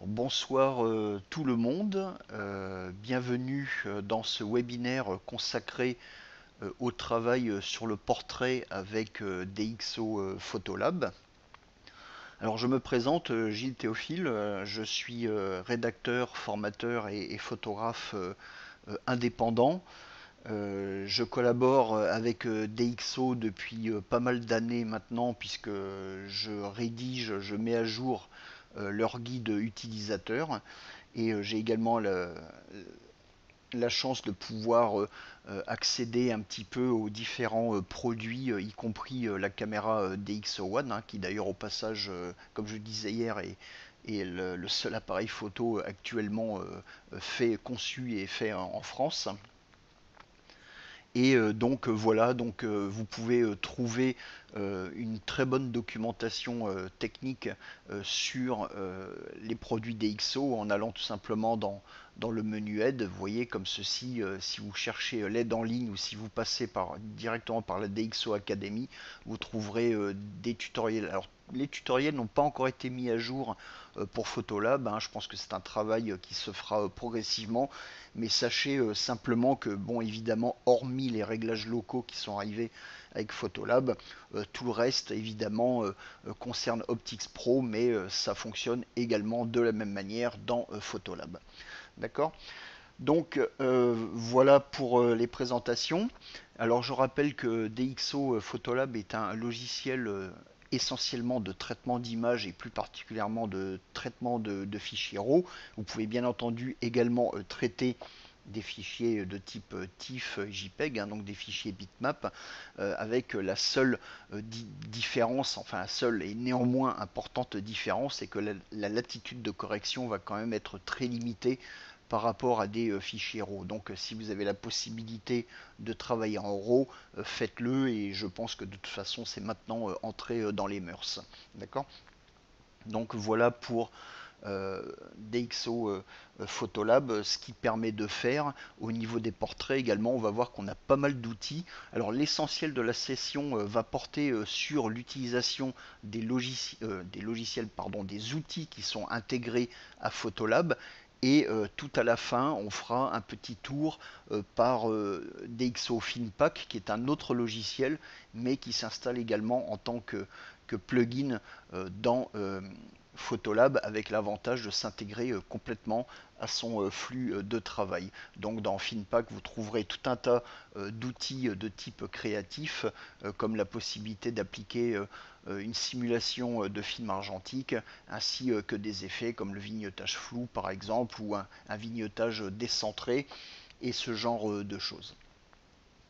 Bonsoir tout le monde. Bienvenue dans ce webinaire consacré au travail sur le portrait avec DxO Photolab. Alors je me présente, Gilles Théophile, je suis rédacteur, formateur et photographe indépendant. Je collabore avec DxO depuis pas mal d'années maintenant puisque je rédige, je mets à jour leur guide utilisateur et j'ai également la chance de pouvoir accéder un petit peu aux différents produits, y compris la caméra DxO One, hein, qui d'ailleurs au passage, comme je le disais hier, est le seul appareil photo actuellement conçu et fait en France. Et donc voilà, donc vous pouvez trouver une très bonne documentation technique sur les produits DxO en allant tout simplement dans le menu aide. Vous voyez comme ceci, si vous cherchez l'aide en ligne ou si vous passez directement par la DxO Academy, vous trouverez des tutoriels. Alors les tutoriels n'ont pas encore été mis à jour pour Photolab, hein. Je pense que c'est un travail qui se fera progressivement, mais sachez simplement que, bon, évidemment, hormis les réglages locaux qui sont arrivés avec Photolab, tout le reste, évidemment, concerne Optix Pro, mais ça fonctionne également de la même manière dans Photolab. D'accord? Donc voilà pour les présentations. Alors je rappelle que DxO Photolab est un logiciel essentiellement de traitement d'images et plus particulièrement de traitement de fichiers RAW. Vous pouvez bien entendu également traiter des fichiers de type TIFF, JPEG, hein, donc des fichiers bitmap, avec la seule différence, enfin la seule et néanmoins importante différence, c'est que la latitude de correction va quand même être très limitée par rapport à des fichiers RAW. Donc si vous avez la possibilité de travailler en RAW, faites-le, et je pense que de toute façon c'est maintenant entré dans les mœurs. D'accord? Donc voilà pour DxO Photolab, ce qui permet de faire au niveau des portraits également. On va voir qu'on a pas mal d'outils. Alors l'essentiel de la session va porter sur l'utilisation des logiciels, pardon, des outils qui sont intégrés à Photolab. Et tout à la fin, on fera un petit tour par DxO FinPack, qui est un autre logiciel, mais qui s'installe également en tant que plugin dans Photolab, avec l'avantage de s'intégrer complètement à son flux de travail. Donc dans FinPack, vous trouverez tout un tas d'outils de type créatif, comme la possibilité d'appliquer une simulation de film argentique, ainsi que des effets comme le vignettage flou par exemple, ou un vignettage décentré, et ce genre de choses.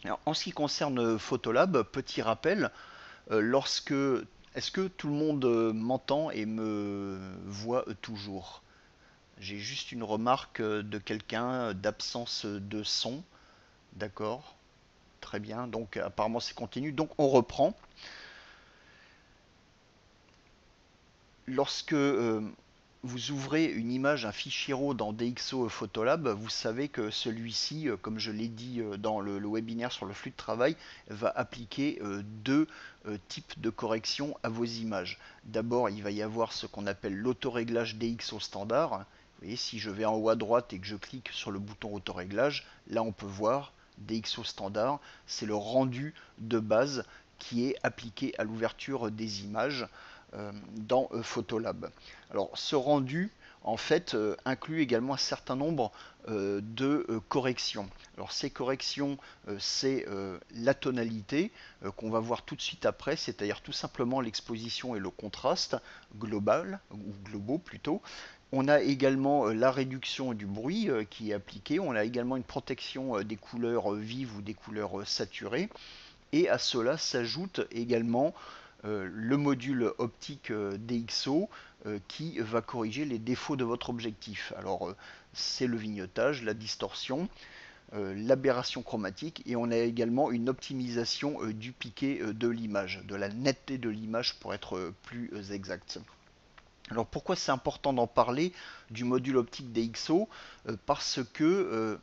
Alors, en ce qui concerne Photolab, petit rappel, lorsque est-ce que tout le monde m'entend et me voit toujours? J'ai juste une remarque de quelqu'un d'absence de son. D'accord, très bien. Donc apparemment c'est continu. Donc on reprend. Lorsque vous ouvrez une image, un fichier RAW dans DxO Photolab, vous savez que celui-ci, comme je l'ai dit dans le webinaire sur le flux de travail, va appliquer deux types de correction à vos images. D'abord, il va y avoir ce qu'on appelle l'autoréglage DxO standard. Vous voyez, si je vais en haut à droite et que je clique sur le bouton autoréglage, là on peut voir DxO standard, c'est le rendu de base qui est appliqué à l'ouverture des images dans Photolab. Alors ce rendu en fait inclut également un certain nombre de corrections. Alors ces corrections, c'est la tonalité qu'on va voir tout de suite après, c'est-à-dire tout simplement l'exposition et le contraste global, ou globaux plutôt. On a également la réduction du bruit qui est appliquée, on a également une protection des couleurs vives ou des couleurs saturées, et à cela s'ajoute également le module optique DxO qui va corriger les défauts de votre objectif. Alors c'est le vignettage, la distorsion, l'aberration chromatique, et on a également une optimisation du piqué de l'image, de la netteté de l'image pour être plus exact. Alors pourquoi c'est important d'en parler du module optique DxO? Parce que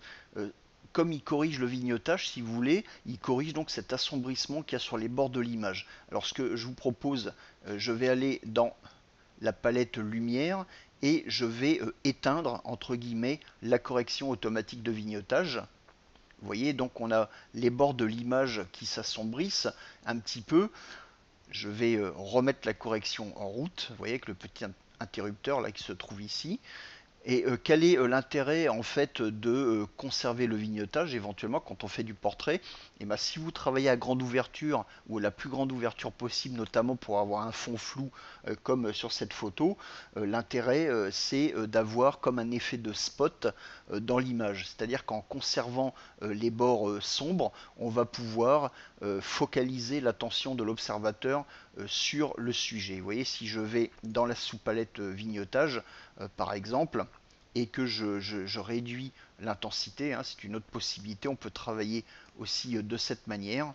comme il corrige le vignettage, si vous voulez, il corrige donc cet assombrissement qu'il y a sur les bords de l'image. Alors ce que je vous propose, je vais aller dans la palette lumière et je vais éteindre entre guillemets la correction automatique de vignotage. Vous voyez, donc on a les bords de l'image qui s'assombrissent un petit peu. Je vais remettre la correction en route, vous voyez, avec le petit interrupteur là qui se trouve ici. Et quel est l'intérêt en fait de conserver le vignetage éventuellement quand on fait du portrait? Et ben, si vous travaillez à grande ouverture ou à la plus grande ouverture possible, notamment pour avoir un fond flou comme sur cette photo, l'intérêt c'est d'avoir comme un effet de spot dans l'image. C'est-à-dire qu'en conservant les bords sombres, on va pouvoir focaliser l'attention de l'observateur sur le sujet. Vous voyez, si je vais dans la sous-palette vignetage, par exemple, et que je réduis l'intensité, hein, c'est une autre possibilité, on peut travailler aussi de cette manière.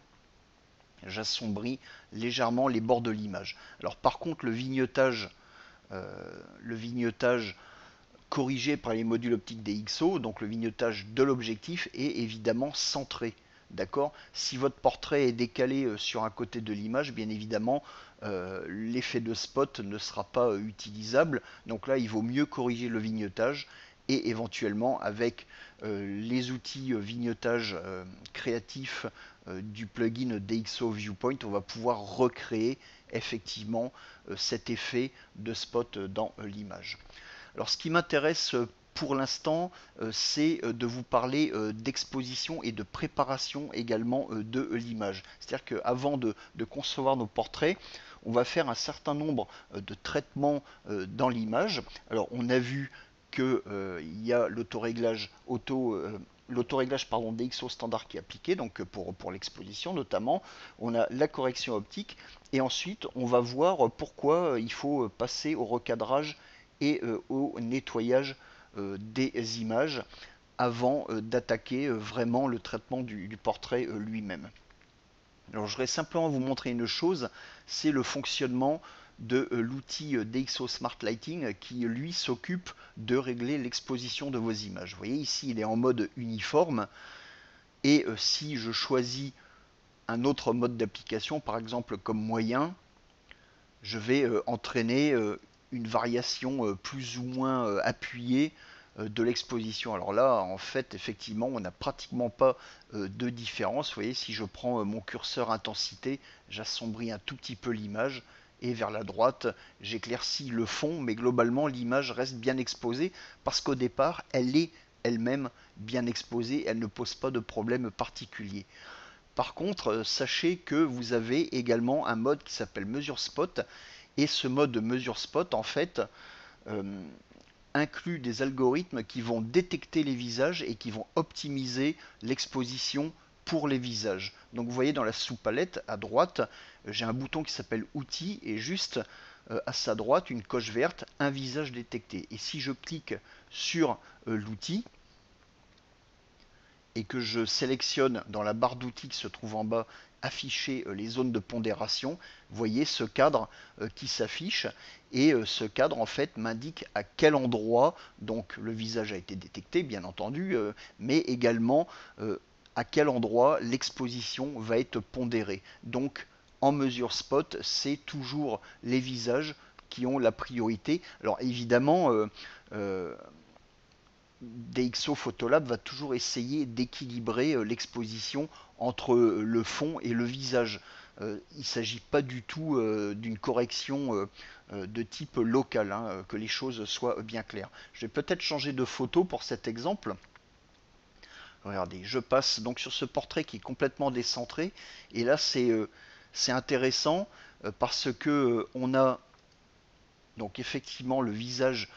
J'assombris légèrement les bords de l'image. Alors par contre, le vignetage corrigé par les modules optiques DxO, donc le vignetage de l'objectif, est évidemment centré. D'accord. Si votre portrait est décalé sur un côté de l'image, bien évidemment, l'effet de spot ne sera pas utilisable. Donc là, il vaut mieux corriger le vignetage et éventuellement avec les outils vignetage créatif du plugin DxO Viewpoint, on va pouvoir recréer effectivement cet effet de spot dans l'image. Alors ce qui m'intéresse pour l'instant, c'est de vous parler d'exposition et de préparation également de l'image. C'est-à-dire qu'avant de concevoir nos portraits, on va faire un certain nombre de traitements dans l'image. Alors on a vu qu'il y a l'autoréglage DxO standard qui est appliqué, donc pour l'exposition notamment. On a la correction optique et ensuite on va voir pourquoi il faut passer au recadrage et au nettoyage des images avant d'attaquer vraiment le traitement du portrait lui-même. Alors je voudrais simplement vous montrer une chose, c'est le fonctionnement de l'outil DxO Smart Lighting qui lui s'occupe de régler l'exposition de vos images. Vous voyez ici il est en mode uniforme et si je choisis un autre mode d'application, par exemple comme moyen, je vais entraîner une variation plus ou moins appuyée de l'exposition. Alors là, en fait, effectivement, on n'a pratiquement pas de différence. Vous voyez, si je prends mon curseur intensité, j'assombris un tout petit peu l'image et vers la droite, j'éclaircis le fond, mais globalement, l'image reste bien exposée parce qu'au départ, elle est elle-même bien exposée, elle ne pose pas de problème particulier. Par contre, sachez que vous avez également un mode qui s'appelle Mesure Spot et ce mode Mesure Spot, en fait, euh, inclut des algorithmes qui vont détecter les visages et qui vont optimiser l'exposition pour les visages. Donc vous voyez dans la sous-palette à droite, j'ai un bouton qui s'appelle Outils et juste à sa droite une coche verte, un visage détecté. Et si je clique sur l'outil et que je sélectionne dans la barre d'outils qui se trouve en bas afficher les zones de pondération, vous voyez ce cadre qui s'affiche et ce cadre en fait m'indique à quel endroit donc le visage a été détecté bien entendu, mais également à quel endroit l'exposition va être pondérée. Donc en mesure spot, c'est toujours les visages qui ont la priorité. Alors évidemment, DxO Photolab va toujours essayer d'équilibrer l'exposition entre le fond et le visage. Il ne s'agit pas du tout d'une correction de type local, hein, que les choses soient bien claires. Je vais peut-être changer de photo pour cet exemple. Regardez, je passe donc sur ce portrait qui est complètement décentré. Et là, c'est intéressant parce que on a donc effectivement le visage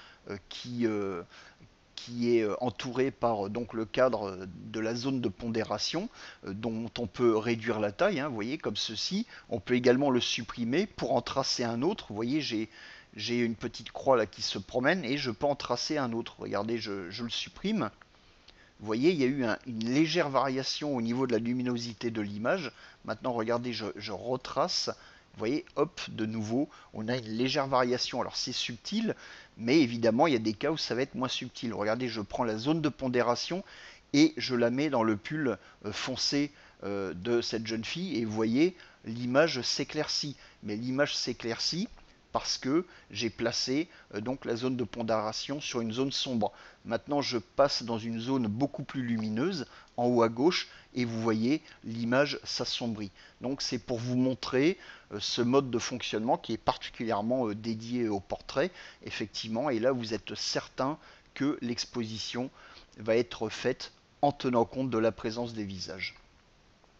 qui est entouré par donc le cadre de la zone de pondération dont on peut réduire la taille, hein, vous voyez, comme ceci. On peut également le supprimer pour en tracer un autre. Vous voyez, j'ai une petite croix là qui se promène et je peux en tracer un autre. Regardez, je le supprime. Vous voyez, il y a eu une légère variation au niveau de la luminosité de l'image. Maintenant, regardez, je retrace. Vous voyez, hop, de nouveau, on a une légère variation. Alors c'est subtil, mais évidemment, il y a des cas où ça va être moins subtil. Regardez, je prends la zone de pondération et je la mets dans le pull foncé de cette jeune fille. Et vous voyez, l'image s'éclaircit. Mais l'image s'éclaircit parce que j'ai placé donc la zone de pondération sur une zone sombre. Maintenant je passe dans une zone beaucoup plus lumineuse en haut à gauche et vous voyez l'image s'assombrit. Donc c'est pour vous montrer ce mode de fonctionnement qui est particulièrement dédié au portrait effectivement, et là vous êtes certain que l'exposition va être faite en tenant compte de la présence des visages.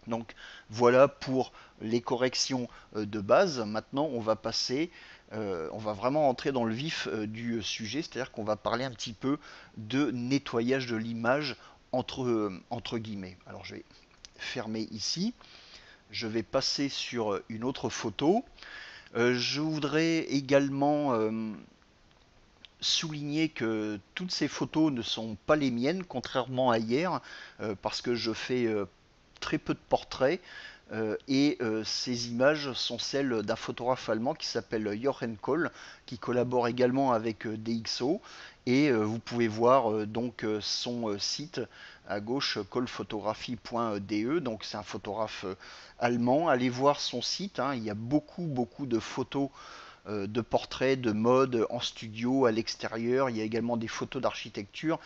Donc voilà pour les corrections de base. Maintenant on va passer, on va vraiment entrer dans le vif du sujet, c'est-à-dire qu'on va parler un petit peu de nettoyage de l'image entre guillemets. Alors je vais fermer ici, je vais passer sur une autre photo. Je voudrais également souligner que toutes ces photos ne sont pas les miennes, contrairement à hier, parce que je fais très peu de portraits, et ces images sont celles d'un photographe allemand qui s'appelle Jochen Kohl, qui collabore également avec DxO, et vous pouvez voir donc son site à gauche, kohlphotographie.de, donc c'est un photographe allemand. Allez voir son site, hein, il y a beaucoup de photos de portraits, de mode en studio, à l'extérieur. Il y a également des photos d'architecture.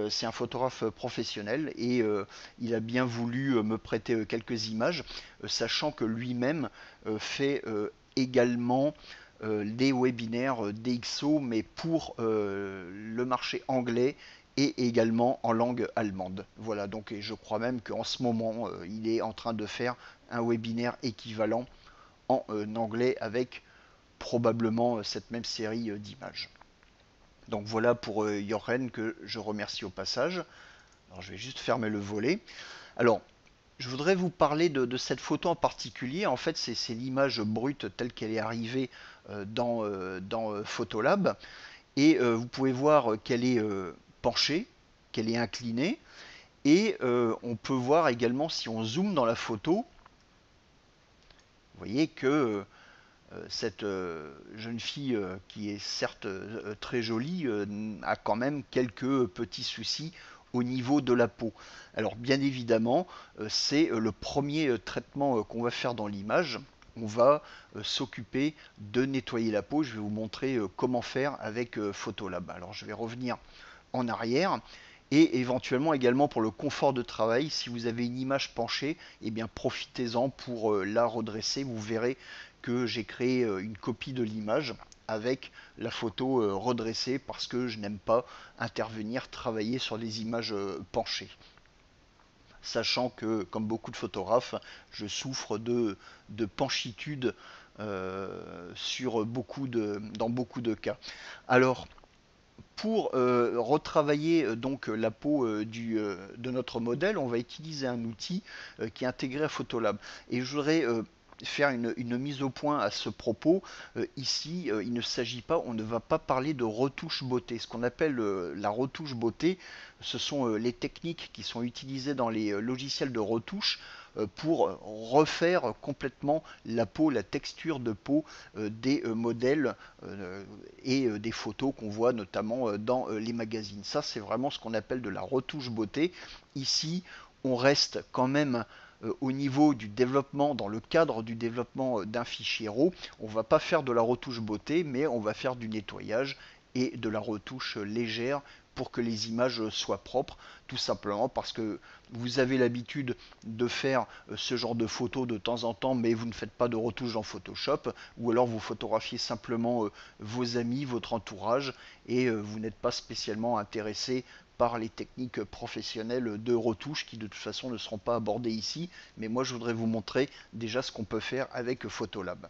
C'est un photographe professionnel et il a bien voulu me prêter quelques images, sachant que lui-même fait également des webinaires DxO, mais pour le marché anglais et également en langue allemande. Voilà, donc et je crois même qu'en ce moment, il est en train de faire un webinaire équivalent en anglais avec probablement cette même série d'images. Donc voilà pour Jochen que je remercie au passage. Alors je vais juste fermer le volet. Alors je voudrais vous parler de cette photo en particulier. En fait c'est l'image brute telle qu'elle est arrivée dans Photolab. Et vous pouvez voir qu'elle est penchée, qu'elle est inclinée. Et on peut voir également si on zoome dans la photo, vous voyez que cette jeune fille qui est certes très jolie a quand même quelques petits soucis au niveau de la peau. Alors bien évidemment, c'est le premier traitement qu'on va faire dans l'image. On va s'occuper de nettoyer la peau. Je vais vous montrer comment faire avec Photolab. Alors je vais revenir en arrière. Et éventuellement également pour le confort de travail, si vous avez une image penchée, eh bien profitez-en pour la redresser. Vous verrez que j'ai créé une copie de l'image avec la photo redressée parce que je n'aime pas intervenir, travailler sur des images penchées. Sachant que, comme beaucoup de photographes, je souffre de penchitude dans beaucoup de cas. Alors, pour retravailler donc la peau de notre modèle, on va utiliser un outil qui est intégré à Photolab. Et je voudrais faire une mise au point à ce propos. Ici, il ne s'agit pas, on ne va pas parler de retouche beauté. Ce qu'on appelle la retouche beauté, ce sont les techniques qui sont utilisées dans les logiciels de retouche pour refaire complètement la peau, la texture de peau des modèles et des photos qu'on voit notamment dans les magazines. Ça, c'est vraiment ce qu'on appelle de la retouche beauté. Ici, on reste quand même au niveau du développement, dans le cadre du développement d'un fichier RAW. On ne va pas faire de la retouche beauté, mais on va faire du nettoyage et de la retouche légère pour que les images soient propres, tout simplement parce que vous avez l'habitude de faire ce genre de photos de temps en temps, mais vous ne faites pas de retouche dans Photoshop, ou alors vous photographiez simplement vos amis, votre entourage, et vous n'êtes pas spécialement intéressé par les techniques professionnelles de retouche qui de toute façon ne seront pas abordées ici, mais moi je voudrais vous montrer déjà ce qu'on peut faire avec Photolab.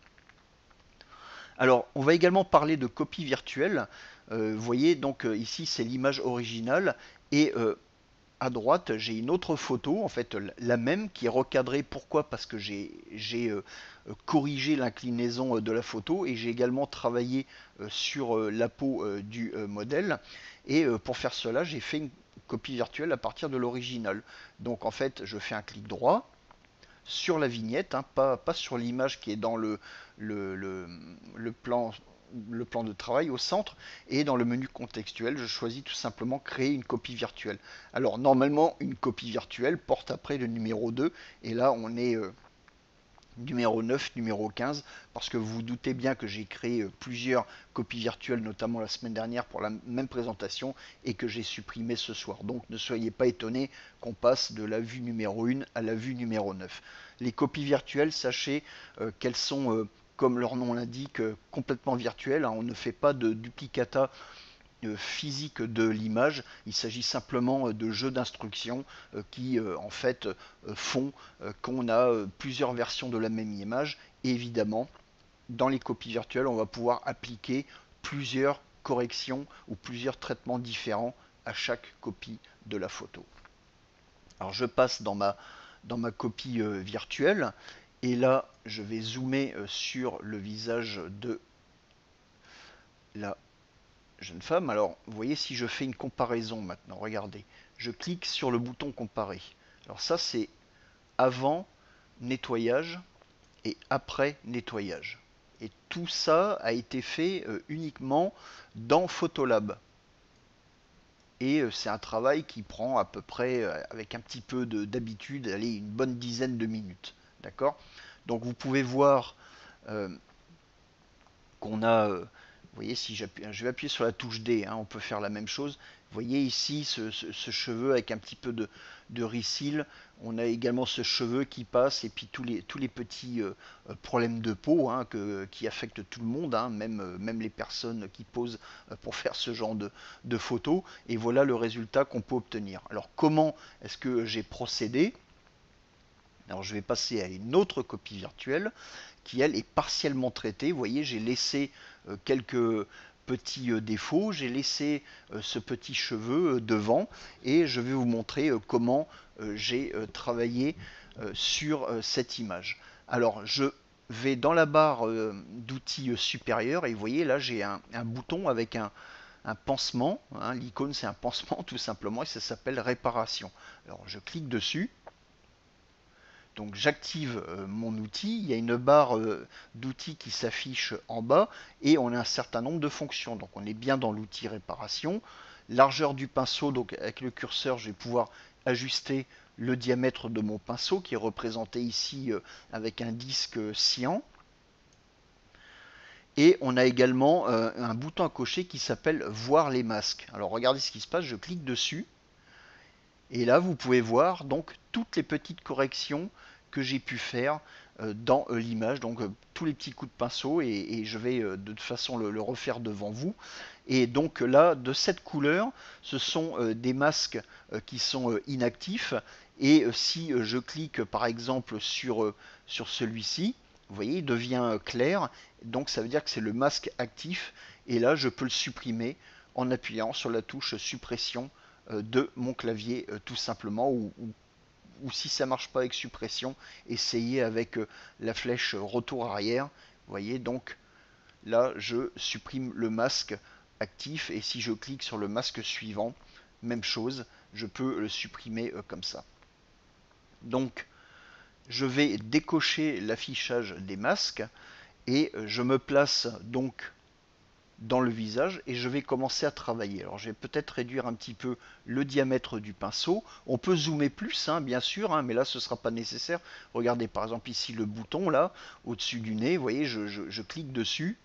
Alors, on va également parler de copie virtuelle. Vous voyez, donc ici c'est l'image originale et à droite j'ai une autre photo, en fait la même qui est recadrée. Pourquoi? Parce que j'ai corrigé l'inclinaison de la photo et j'ai également travaillé sur la peau du modèle. Et pour faire cela, j'ai fait une copie virtuelle à partir de l'original. Donc en fait, je fais un clic droit sur la vignette, hein, pas sur l'image qui est dans le, le, le plan le plan de travail au centre, et dans le menu contextuel je choisis tout simplement créer une copie virtuelle. Alors normalement une copie virtuelle porte après le numéro 2 et là on est numéro 9, numéro 15, parce que vous vous doutez bien que j'ai créé plusieurs copies virtuelles, notamment la semaine dernière pour la même présentation, et que j'ai supprimé ce soir. Donc ne soyez pas étonnés qu'on passe de la vue numéro 1 à la vue numéro 9. Les copies virtuelles, sachez qu'elles sont, comme leur nom l'indique, complètement virtuelles, hein. On ne fait pas de duplicata physique de l'image, il s'agit simplement de jeux d'instructions qui en fait font qu'on a plusieurs versions de la même image, et évidemment dans les copies virtuelles on va pouvoir appliquer plusieurs corrections ou plusieurs traitements différents à chaque copie de la photo. Alors je passe dans ma copie virtuelle, et là je vais zoomer sur le visage de la jeune femme. Alors, vous voyez, si je fais une comparaison maintenant, regardez, je clique sur le bouton comparer. Alors ça, c'est avant nettoyage et après nettoyage. Et tout ça a été fait uniquement dans Photolab. Et c'est un travail qui prend à peu près, avec un petit peu d'habitude, allez, une bonne dizaine de minutes. D'accord? Donc vous pouvez voir euh, qu'on a, vous voyez, si je vais appuyer sur la touche D, hein, on peut faire la même chose. Vous voyez ici ce cheveu avec un petit peu de ricil. On a également ce cheveu qui passe, et puis tous les petits problèmes de peau, hein, qui affectent tout le monde, hein, même les personnes qui posent pour faire ce genre de photos. Et voilà le résultat qu'on peut obtenir. Alors comment est-ce que j'ai procédé? Alors je vais passer à une autre copie virtuelle qui elle est partiellement traitée. Vous voyez, j'ai laissé quelques petits défauts, j'ai laissé ce petit cheveu devant, et je vais vous montrer comment j'ai travaillé sur cette image. Alors je vais dans la barre d'outils supérieure, et vous voyez là j'ai un bouton avec un pansement, hein, l'icône c'est un pansement tout simplement, et ça s'appelle réparation. Alors je clique dessus. Donc j'active mon outil, il y a une barre d'outils qui s'affiche en bas, et on a un certain nombre de fonctions. Donc on est bien dans l'outil réparation. Largeur du pinceau, donc avec le curseur je vais pouvoir ajuster le diamètre de mon pinceau qui est représenté ici avec un disque cyan. Et on a également un bouton à cocher qui s'appelle voir les masques. Alors regardez ce qui se passe, je clique dessus. Et là, vous pouvez voir donc toutes les petites corrections que j'ai pu faire dans l'image, donc tous les petits coups de pinceau, et je vais de toute façon le refaire devant vous. Et donc là, de cette couleur, ce sont des masques qui sont inactifs, et si je clique par exemple sur celui-ci, vous voyez, il devient clair, donc ça veut dire que c'est le masque actif, et là je peux le supprimer en appuyant sur la touche suppression de mon clavier tout simplement, ou si ça marche pas avec suppression, essayez avec la flèche retour arrière. Vous voyez, donc là je supprime le masque actif, et si je clique sur le masque suivant, même chose, je peux le supprimer comme ça. Donc je vais décocher l'affichage des masques, et je me place donc dans le visage, et je vais commencer à travailler. Alors je vais peut-être réduire un petit peu le diamètre du pinceau. On peut zoomer plus, hein, bien sûr, hein, mais là ce ne sera pas nécessaire. Regardez par exemple ici le bouton là, au-dessus du nez, vous voyez, je clique dessus.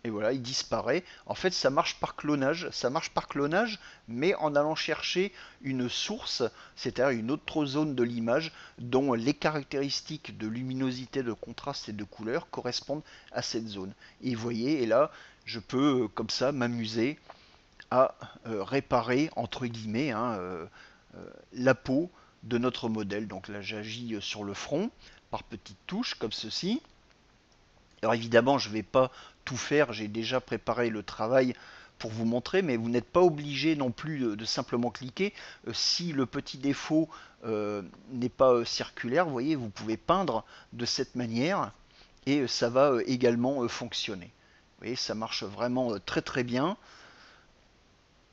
Et voilà, il disparaît. En fait, ça marche par clonage. Ça marche par clonage, mais en allant chercher une source, c'est-à-dire une autre zone de l'image dont les caractéristiques de luminosité, de contraste et de couleur correspondent à cette zone. Et vous voyez, et là, je peux comme ça m'amuser à réparer, entre guillemets, hein, la peau de notre modèle. Donc là, j'agis sur le front par petites touches, comme ceci. Alors évidemment, je ne vais pas tout faire, j'ai déjà préparé le travail pour vous montrer, mais vous n'êtes pas obligé non plus de simplement cliquer. Si le petit défaut n'est pas circulaire, vous voyez, vous pouvez peindre de cette manière, et ça va également fonctionner. Vous voyez, ça marche vraiment très très bien.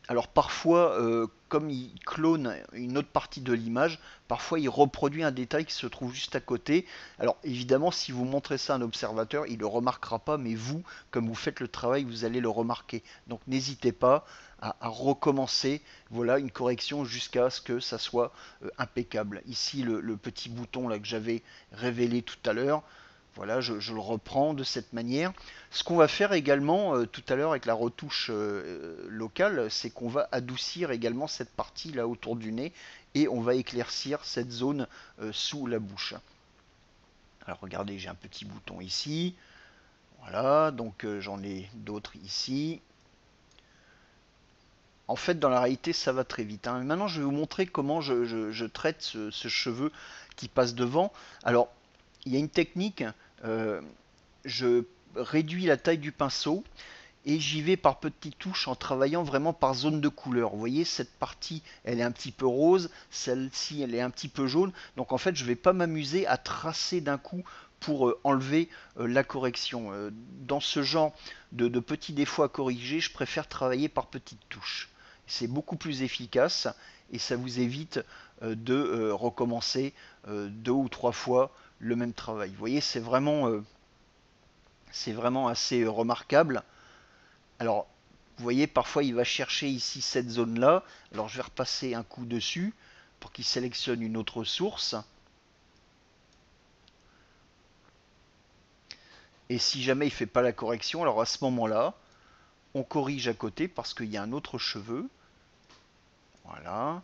Alors parfois, comme il clone une autre partie de l'image, parfois il reproduit un détail qui se trouve juste à côté. Alors évidemment, si vous montrez ça à un observateur, il ne le remarquera pas, mais vous, comme vous faites le travail, vous allez le remarquer. Donc n'hésitez pas à recommencer, voilà, une correction jusqu'à ce que ça soit impeccable. Ici, le petit bouton là que j'avais révélé tout à l'heure, voilà, je le reprends de cette manière. Ce qu'on va faire également tout à l'heure avec la retouche locale, c'est qu'on va adoucir également cette partie là autour du nez et on va éclaircir cette zone sous la bouche. Alors regardez, j'ai un petit bouton ici. Voilà, donc j'en ai d'autres ici. En fait, dans la réalité, ça va très vite, hein. Maintenant, je vais vous montrer comment je traite ce cheveu qui passe devant. Alors, il y a une technique. euh, je réduis la taille du pinceau et j'y vais par petites touches en travaillant vraiment par zone de couleur. Vous voyez, cette partie, elle est un petit peu rose, celle-ci, elle est un petit peu jaune. Donc en fait, je ne vais pas m'amuser à tracer d'un coup pour enlever la correction. Dans ce genre de petits défauts à corriger, je préfère travailler par petites touches. C'est beaucoup plus efficace et ça vous évite de recommencer 2 ou 3 fois le même travail. Vous voyez, c'est vraiment assez remarquable. Alors, vous voyez, parfois il va chercher ici cette zone-là. Alors, je vais repasser un coup dessus pour qu'il sélectionne une autre source. Et si jamais il ne fait pas la correction, alors à ce moment-là, on corrige à côté parce qu'il y a un autre cheveu. Voilà.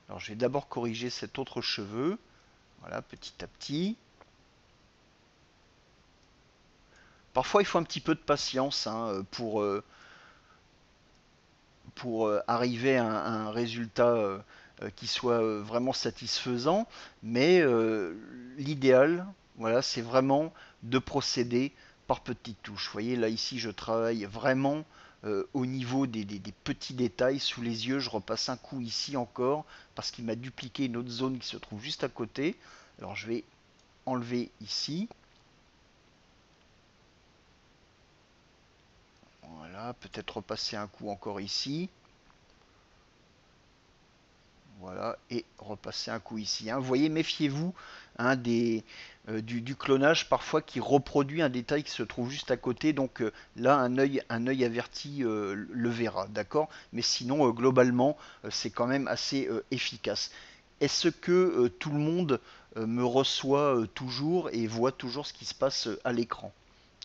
Alors, je vais d'abord corriger cet autre cheveu. Voilà, petit à petit. Parfois, il faut un petit peu de patience hein, pour arriver à un résultat qui soit vraiment satisfaisant. Mais l'idéal, voilà, c'est vraiment de procéder par petites touches. Vous voyez, là ici, je travaille vraiment au niveau des petits détails sous les yeux. Je repasse un coup ici encore parce qu'il m'a dupliqué une autre zone qui se trouve juste à côté. Alors je vais enlever ici. Voilà, peut-être repasser un coup encore ici. Voilà, et repasser un coup ici, hein. Vous voyez, méfiez-vous hein, du clonage parfois qui reproduit un détail qui se trouve juste à côté. Donc là, un œil averti le verra, d'accord. Mais sinon, globalement, c'est quand même assez efficace. Est-ce que tout le monde me reçoit toujours et voit toujours ce qui se passe à l'écran?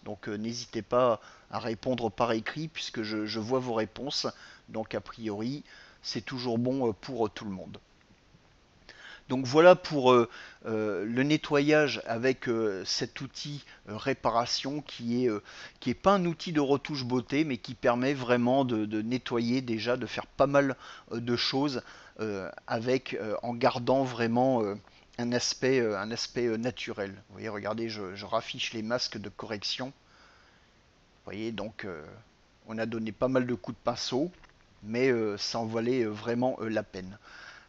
Donc n'hésitez pas à répondre par écrit puisque je vois vos réponses. Donc a priori, c'est toujours bon pour tout le monde. Donc voilà pour le nettoyage avec cet outil réparation qui est pas un outil de retouche beauté mais qui permet vraiment de nettoyer déjà, de faire pas mal de choses avec en gardant vraiment un aspect naturel. Vous voyez, regardez, je raffiche les masques de correction. Vous voyez, donc on a donné pas mal de coups de pinceau, mais ça en valait vraiment la peine.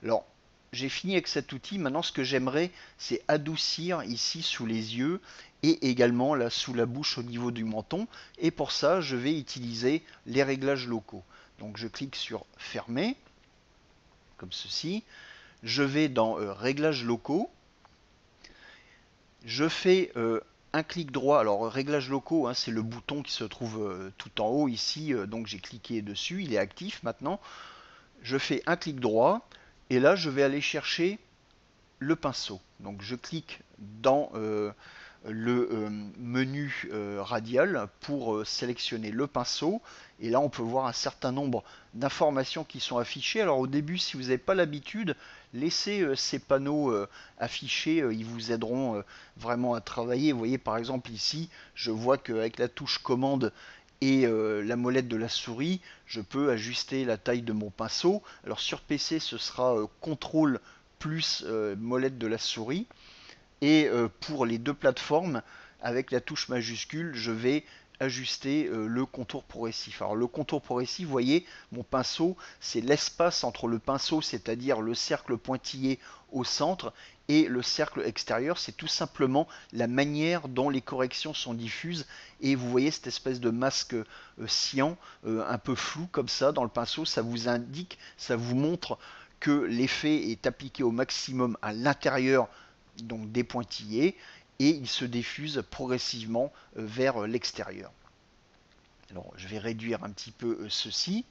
Alors, j'ai fini avec cet outil. Maintenant, ce que j'aimerais, c'est adoucir ici sous les yeux et également là sous la bouche au niveau du menton. Et pour ça, je vais utiliser les réglages locaux. Donc, je clique sur Fermer, comme ceci. Je vais dans Réglages locaux. Je fais un clic droit. Alors, réglages locaux, hein, c'est le bouton qui se trouve tout en haut ici. Donc, j'ai cliqué dessus. Il est actif maintenant. Je fais un clic droit. Et là, je vais aller chercher le pinceau. Donc je clique dans le menu radial pour sélectionner le pinceau et là on peut voir un certain nombre d'informations qui sont affichées. Alors au début, si vous n'avez pas l'habitude, laissez ces panneaux affichés, ils vous aideront vraiment à travailler. Vous voyez par exemple ici, je vois qu'avec la touche commande et la molette de la souris, je peux ajuster la taille de mon pinceau. Alors sur PC, ce sera CTRL plus molette de la souris. Et pour les deux plateformes, avec la touche majuscule, je vais ajuster le contour progressif. Alors le contour progressif, vous voyez, mon pinceau, c'est l'espace entre le pinceau, c'est-à-dire le cercle pointillé au centre, et le cercle extérieur, c'est tout simplement la manière dont les corrections sont diffuses. Et vous voyez cette espèce de masque cyan, un peu flou comme ça dans le pinceau, ça vous indique, ça vous montre que l'effet est appliqué au maximum à l'intérieur donc des pointillés, et il se diffuse progressivement vers l'extérieur. Alors je vais réduire un petit peu ceci,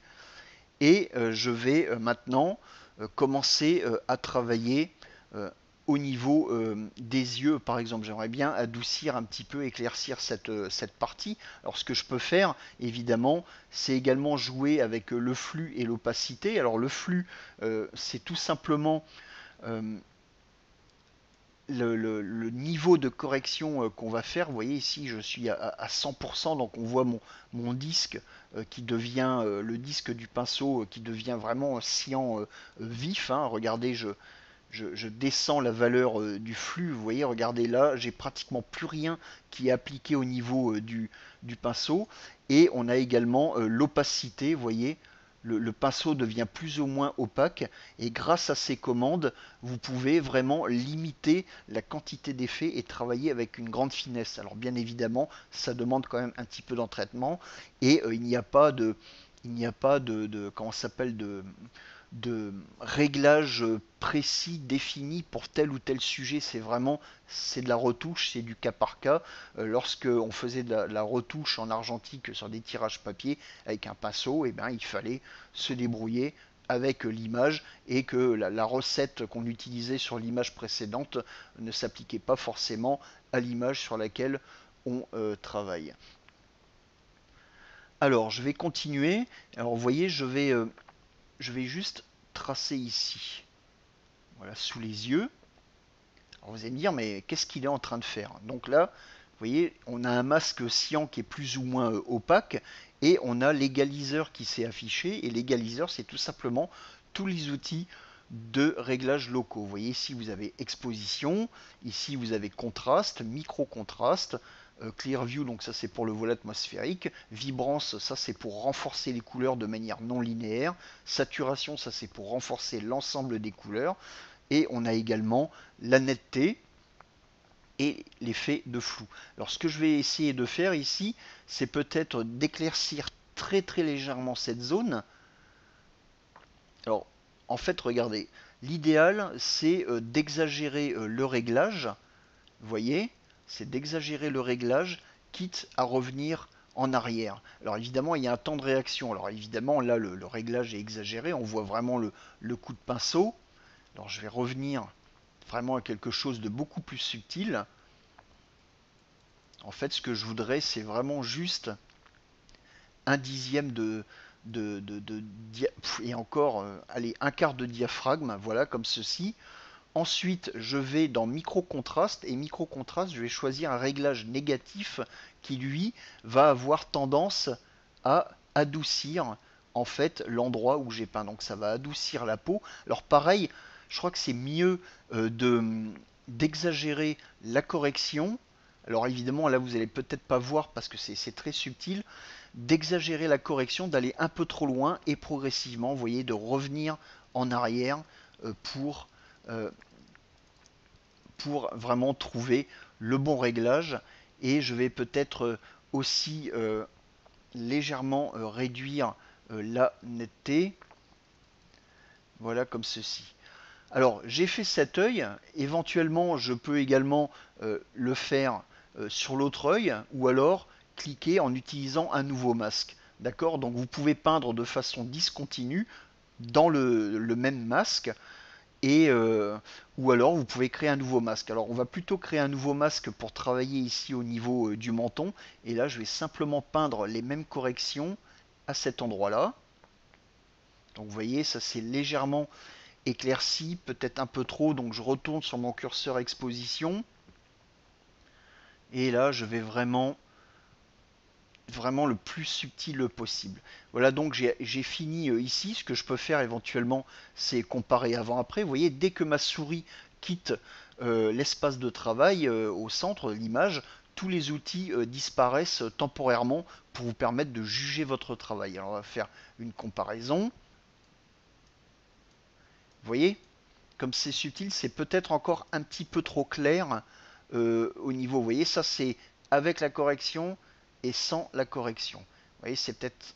et je vais maintenant commencer à travailler au niveau des yeux, par exemple. J'aimerais bien adoucir un petit peu, éclaircir cette partie. Alors ce que je peux faire, évidemment, c'est également jouer avec le flux et l'opacité. Alors le flux, c'est tout simplement le niveau de correction qu'on va faire. Vous voyez ici, je suis à 100%, donc on voit mon disque qui devient, le disque du pinceau qui devient vraiment cyan vif, hein. Regardez, je descends la valeur du flux, vous voyez, regardez là, j'ai pratiquement plus rien qui est appliqué au niveau du pinceau. Et on a également l'opacité, vous voyez, le pinceau devient plus ou moins opaque, et grâce à ces commandes, vous pouvez vraiment limiter la quantité d'effets et travailler avec une grande finesse. Alors bien évidemment, ça demande quand même un petit peu d'entraînement, et il n'y a pas de, comment ça s'appelle, de réglage précis, défini pour tel ou tel sujet. C'est de la retouche, c'est du cas par cas. Lorsque on faisait de la retouche en argentique sur des tirages papier avec un pinceau, et ben, il fallait se débrouiller avec l'image, et que la recette qu'on utilisait sur l'image précédente ne s'appliquait pas forcément à l'image sur laquelle on travaille. Alors, je vais continuer. Alors, vous voyez, je vais juste tracer ici, voilà, sous les yeux. Alors vous allez me dire, mais qu'est-ce qu'il est en train de faire? Donc là, vous voyez, on a un masque cyan qui est plus ou moins opaque, et on a l'égaliseur qui s'est affiché. Et l'égaliseur, c'est tout simplement tous les outils de réglage locaux. Vous voyez, ici vous avez exposition, ici vous avez contraste, micro-contraste, Clear View, donc ça c'est pour le voile atmosphérique, vibrance, ça c'est pour renforcer les couleurs de manière non linéaire, saturation, ça c'est pour renforcer l'ensemble des couleurs, et on a également la netteté et l'effet de flou. Alors ce que je vais essayer de faire ici, c'est peut-être d'éclaircir très très légèrement cette zone. Alors en fait, regardez, l'idéal c'est d'exagérer le réglage, vous voyez, c'est d'exagérer le réglage, quitte à revenir en arrière. Alors évidemment, il y a un temps de réaction. Alors évidemment, là, le réglage est exagéré. On voit vraiment le coup de pinceau. Alors je vais revenir vraiment à quelque chose de beaucoup plus subtil. En fait, ce que je voudrais, c'est vraiment juste un dixième et encore, allez, un quart de diaphragme, voilà, comme ceci. Ensuite, je vais dans micro-contraste, et micro-contraste, je vais choisir un réglage négatif qui, lui, va avoir tendance à adoucir en fait l'endroit où j'ai peint. Donc ça va adoucir la peau. Alors pareil, je crois que c'est mieux d'exagérer la correction. Alors évidemment, là, vous n'allez peut-être pas voir parce que c'est très subtil, d'exagérer la correction, d'aller un peu trop loin, et progressivement, vous voyez, de revenir en arrière pour euh, pour vraiment trouver le bon réglage. Et je vais peut-être aussi légèrement réduire la netteté, voilà, comme ceci. Alors j'ai fait cet œil, éventuellement je peux également le faire sur l'autre œil, ou alors cliquer en utilisant un nouveau masque. D'accord? Donc vous pouvez peindre de façon discontinue dans le même masque, et ou alors vous pouvez créer un nouveau masque. Alors on va plutôt créer un nouveau masque pour travailler ici au niveau du menton, et là je vais simplement peindre les mêmes corrections à cet endroit là. Donc vous voyez, ça c'est légèrement éclairci, peut-être un peu trop, donc je retourne sur mon curseur exposition, et là je vais vraiment le plus subtil possible. Voilà, donc j'ai fini ici. Ce que je peux faire éventuellement, c'est comparer avant-après. Vous voyez, dès que ma souris quitte l'espace de travail au centre de l'image, tous les outils disparaissent temporairement pour vous permettre de juger votre travail. Alors on va faire une comparaison. Vous voyez, comme c'est subtil, c'est peut-être encore un petit peu trop clair au niveau. Vous voyez, ça c'est avec la correction et sans la correction. Vous voyez, c'est peut-être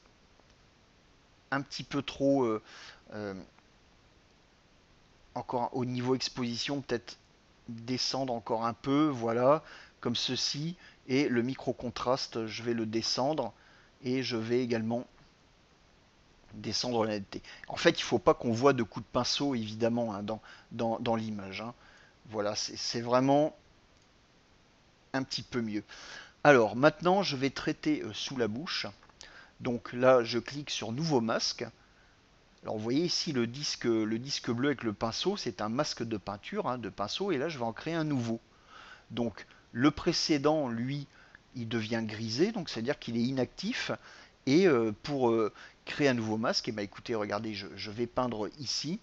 un petit peu trop euh, encore au niveau exposition, peut-être descendre encore un peu, voilà, comme ceci. Et le micro contraste, je vais le descendre et je vais également descendre la netteté. En fait, il ne faut pas qu'on voit de coups de pinceau, évidemment, hein, dans l'image. Hein. Voilà, c'est vraiment un petit peu mieux. Alors, maintenant, je vais traiter sous la bouche. Donc là, je clique sur Nouveau masque. Alors, vous voyez ici le disque bleu avec le pinceau, c'est un masque de peinture, hein, de pinceau, et là, je vais en créer un nouveau. Donc, le précédent, lui, il devient grisé, donc c'est-à-dire qu'il est inactif. Et pour créer un nouveau masque, et ben écoutez, regardez, je vais peindre ici.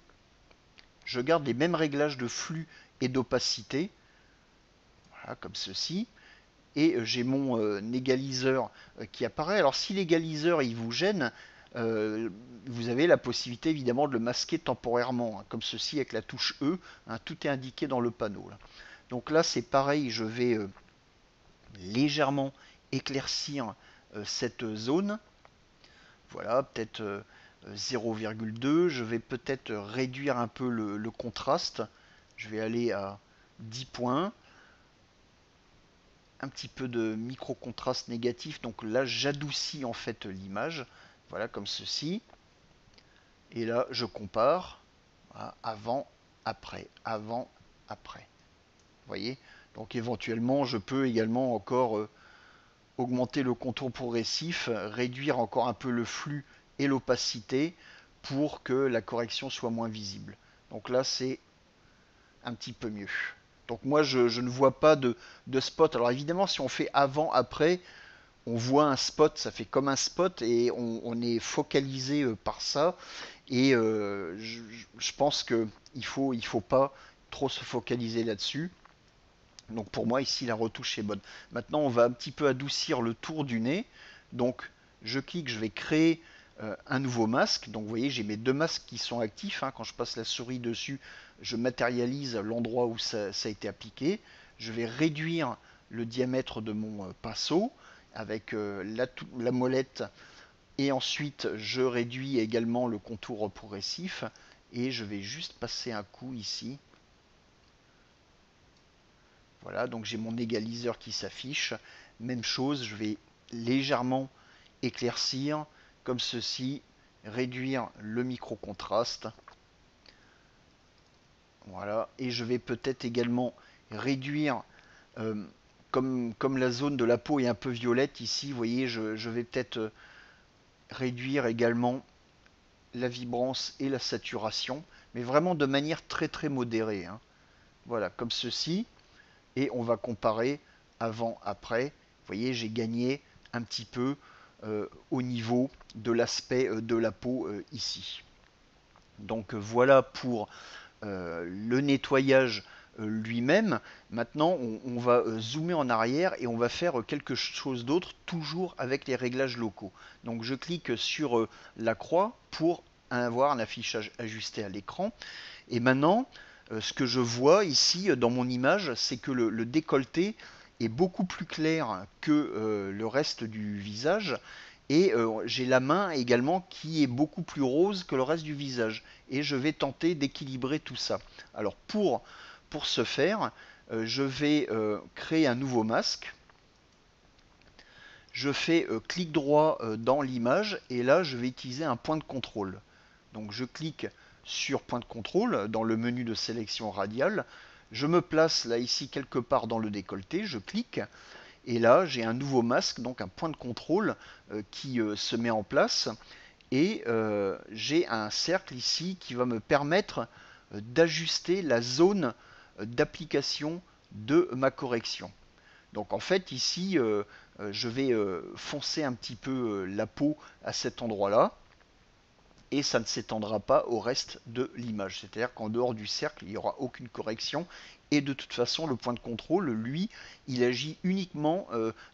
Je garde les mêmes réglages de flux et d'opacité, voilà, comme ceci. Et j'ai mon égaliseur qui apparaît. Alors si l'égaliseur il vous gêne, vous avez la possibilité évidemment de le masquer temporairement, hein, comme ceci avec la touche E. Hein, tout est indiqué dans le panneau. Là. Donc là c'est pareil, je vais légèrement éclaircir cette zone. Voilà, peut-être 0,2. Je vais peut-être réduire un peu le contraste. Je vais aller à 10 points. Un petit peu de micro-contraste négatif. Donc là, j'adoucis en fait l'image. Voilà, comme ceci. Et là, je compare. Voilà, avant, après. Avant, après. Vous voyez. Donc éventuellement, je peux également encore augmenter le contour progressif, réduire encore un peu le flux et l'opacité pour que la correction soit moins visible. Donc là, c'est un petit peu mieux. Donc moi, je ne vois pas de spot. Alors évidemment, si on fait avant-après, on voit un spot, ça fait comme un spot et on est focalisé par ça. Et je pense qu'il il faut pas trop se focaliser là-dessus. Donc pour moi ici la retouche est bonne. Maintenant on va un petit peu adoucir le tour du nez. Donc je clique, je vais créer un nouveau masque. Donc vous voyez j'ai mes deux masques qui sont actifs. Hein. Quand je passe la souris dessus, je matérialise l'endroit où ça a été appliqué. Je vais réduire le diamètre de mon pinceau avec la molette et ensuite je réduis également le contour progressif et je vais juste passer un coup ici. Voilà, donc j'ai mon égaliseur qui s'affiche. Même chose, je vais légèrement éclaircir comme ceci, réduire le micro-contraste. Voilà, et je vais peut-être également réduire, comme la zone de la peau est un peu violette ici, vous voyez, je vais peut-être réduire également la vibrance et la saturation, mais vraiment de manière très très modérée. Hein. Voilà, comme ceci. Et on va comparer avant-après. Vous voyez, j'ai gagné un petit peu au niveau de l'aspect de la peau ici. Donc voilà pour le nettoyage lui-même. Maintenant, on va zoomer en arrière et on va faire quelque chose d'autre, toujours avec les réglages locaux. Donc je clique sur la croix pour avoir un affichage ajusté à l'écran. Et maintenant, ce que je vois ici dans mon image, c'est que le décolleté est beaucoup plus clair que le reste du visage. Et j'ai la main également qui est beaucoup plus rose que le reste du visage. Et je vais tenter d'équilibrer tout ça. Alors pour ce faire, je vais créer un nouveau masque. Je fais clic droit dans l'image et là je vais utiliser un point de contrôle. Donc je clique sur point de contrôle dans le menu de sélection radiale. Je me place là ici quelque part dans le décolleté, je clique et là j'ai un nouveau masque, donc un point de contrôle qui se met en place et j'ai un cercle ici qui va me permettre d'ajuster la zone d'application de ma correction. Donc en fait ici je vais foncer un petit peu la peau à cet endroit-là et ça ne s'étendra pas au reste de l'image. C'est-à-dire qu'en dehors du cercle, il n'y aura aucune correction Et de toute façon, le point de contrôle, lui, il agit uniquement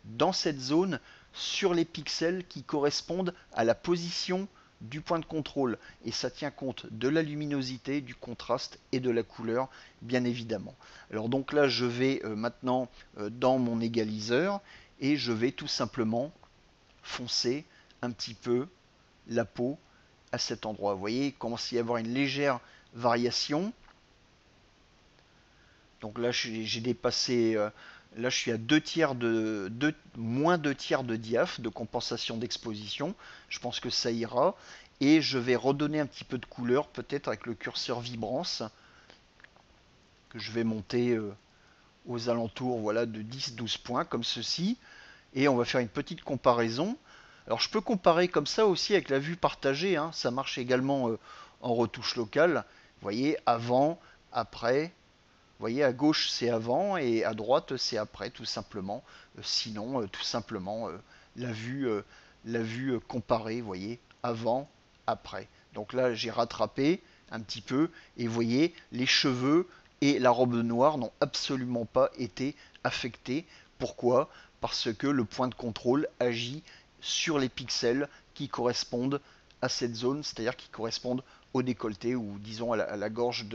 dans cette zone sur les pixels qui correspondent à la position du point de contrôle. Et ça tient compte de la luminosité, du contraste et de la couleur, bien évidemment. Alors donc là, je vais maintenant dans mon égaliseur et je vais tout simplement foncer un petit peu la peau à cet endroit. Vous voyez, il commence à y avoir une légère variation. Donc là, j'ai dépassé. Là, je suis à moins 2 tiers de diaph, de compensation d'exposition. Je pense que ça ira. Et je vais redonner un petit peu de couleur, peut-être avec le curseur vibrance, que je vais monter aux alentours, voilà, de 10-12 points, comme ceci. Et on va faire une petite comparaison. Alors, je peux comparer comme ça aussi avec la vue partagée, hein. Ça marche également en retouche locale. Vous voyez, avant, après. Vous voyez, à gauche c'est avant et à droite c'est après, tout simplement. Sinon, tout simplement, la vue comparée, vous voyez, avant, après. Donc là, j'ai rattrapé un petit peu et vous voyez, les cheveux et la robe noire n'ont absolument pas été affectés. Pourquoi? Parce que le point de contrôle agit sur les pixels qui correspondent à cette zone, c'est-à-dire qui correspondent au décolleté ou disons à la gorge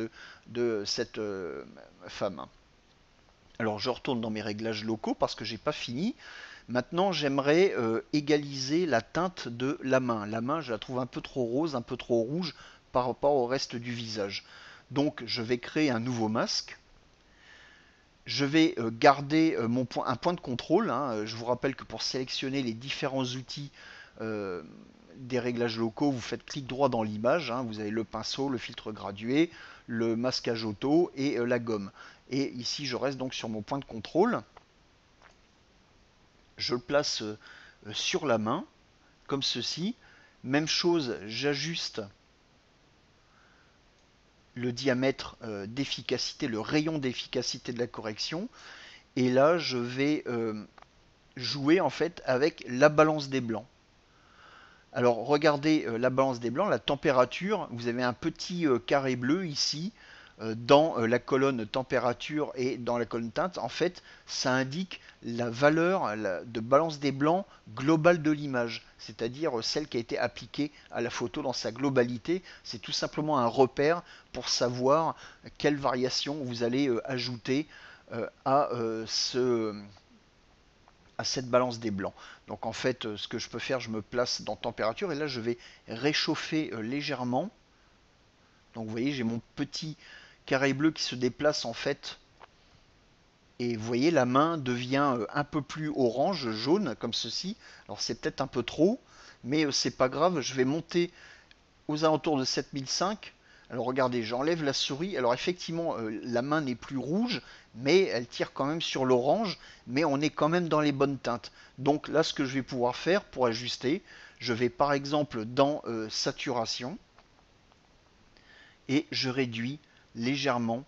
de cette femme. Alors je retourne dans mes réglages locaux parce que j'ai pas fini. Maintenant j'aimerais égaliser la teinte de la main. La main je la trouve un peu trop rose, un peu trop rouge par rapport au reste du visage. Donc je vais créer un nouveau masque. Je vais garder un point de contrôle, hein. Je vous rappelle que pour sélectionner les différents outils euh, des réglages locaux, vous faites clic droit dans l'image, hein. Vous avez le pinceau, le filtre gradué, le masquage auto et la gomme. Et ici, je reste donc sur mon point de contrôle. Je le place sur la main, comme ceci. Même chose, j'ajuste le diamètre d'efficacité, le rayon d'efficacité de la correction. Et là, je vais jouer en fait avec la balance des blancs. Alors regardez la balance des blancs, la température, vous avez un petit carré bleu ici dans la colonne température et dans la colonne teinte. En fait, ça indique la valeur de balance des blancs globale de l'image, c'est-à-dire celle qui a été appliquée à la photo dans sa globalité. C'est tout simplement un repère pour savoir quelle variation vous allez ajouter à cette balance des blancs. Donc en fait, ce que je peux faire, je me place dans température et là je vais réchauffer légèrement. Donc vous voyez, j'ai mon petit carré bleu qui se déplace en fait. Et vous voyez, la main devient un peu plus orange, jaune, comme ceci. Alors c'est peut-être un peu trop, mais c'est pas grave, je vais monter aux alentours de 7005. Alors regardez, j'enlève la souris. Alors effectivement, la main n'est plus rouge, mais elle tire quand même sur l'orange, mais on est quand même dans les bonnes teintes. Donc là, ce que je vais pouvoir faire pour ajuster, je vais par exemple dans saturation et je réduis légèrement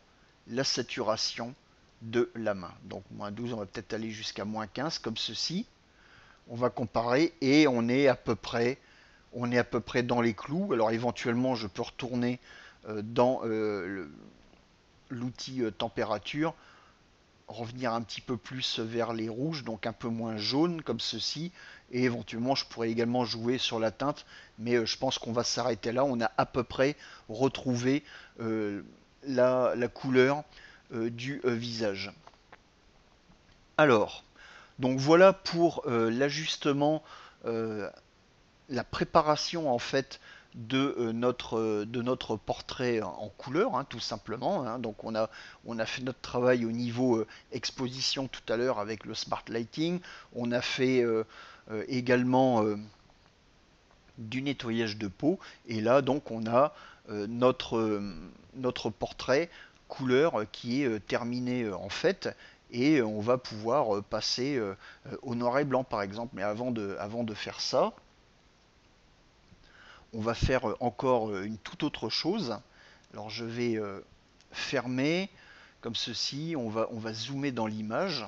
la saturation de la main. Donc moins 12, on va peut-être aller jusqu'à moins 15 comme ceci. On va comparer et on est à peu près dans les clous. Alors éventuellement, je peux retourner dans l'outil température, revenir un petit peu plus vers les rouges, donc un peu moins jaune comme ceci. Et éventuellement, je pourrais également jouer sur la teinte, mais je pense qu'on va s'arrêter là. On a à peu près retrouvé la couleur du visage. Alors, donc voilà pour l'ajustement, la préparation en fait de notre portrait en couleur, hein, tout simplement. Hein. Donc on a fait notre travail au niveau exposition tout à l'heure avec le Smart Lighting. On a fait également du nettoyage de peau. Et là donc on a notre portrait couleur qui est terminé en fait. Et on va pouvoir passer au noir et blanc par exemple. Mais avant de faire ça, on va faire encore une toute autre chose. Alors je vais fermer comme ceci, on va zoomer dans l'image.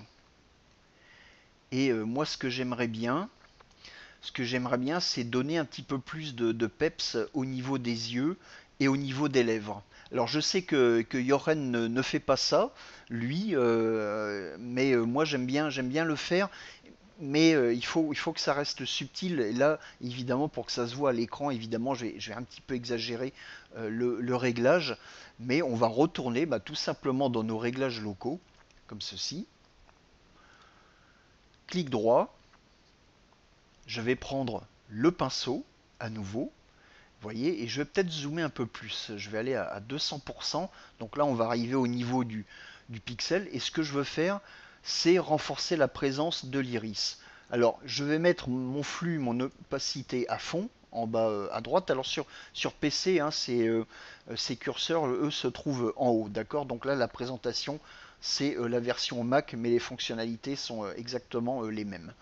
Et moi ce que j'aimerais bien, c'est donner un petit peu plus de peps au niveau des yeux et au niveau des lèvres. Alors je sais que Joren ne fait pas ça, lui, mais moi j'aime bien le faire, mais il faut que ça reste subtil. Et là, évidemment, pour que ça se voit à l'écran, évidemment, je vais un petit peu exagérer le réglage, mais on va retourner bah, tout simplement dans nos réglages locaux, comme ceci. Clic droit, je vais prendre le pinceau à nouveau, vous voyez, et je vais peut-être zoomer un peu plus. Je vais aller à 200%. Donc là, on va arriver au niveau du pixel. Et ce que je veux faire, c'est renforcer la présence de l'iris. Alors, je vais mettre mon flux, mon opacité à fond, en bas à droite. Alors sur PC, hein, ces curseurs, eux, se trouvent en haut. D'accord. Donc là, la présentation, c'est la version Mac, mais les fonctionnalités sont exactement les mêmes.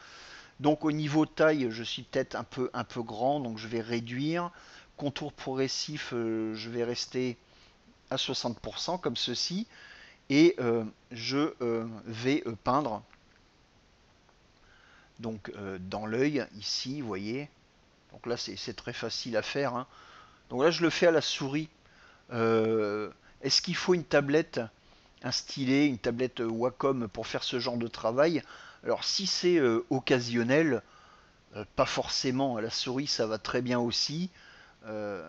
Donc au niveau taille, je suis peut-être un peu grand, donc je vais réduire. Contour progressif, je vais rester à 60% comme ceci. Et je vais peindre donc dans l'œil ici, vous voyez. Donc là c'est très facile à faire, hein. Donc là je le fais à la souris. Est-ce qu'il faut une tablette, un stylet, une tablette Wacom pour faire ce genre de travail? Alors si c'est occasionnel, pas forcément, à la souris ça va très bien aussi,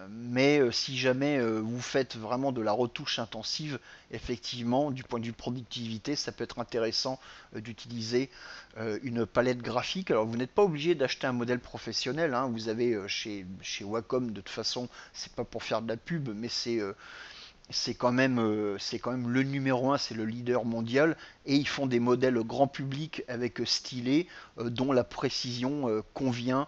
mais si jamais vous faites vraiment de la retouche intensive, effectivement, du point de vue productivité, ça peut être intéressant d'utiliser une palette graphique. Alors vous n'êtes pas obligé d'acheter un modèle professionnel, hein. Vous avez chez Wacom, de toute façon, c'est pas pour faire de la pub, mais c'est quand même le numéro un, c'est le leader mondial, et ils font des modèles grand public avec stylet dont la précision convient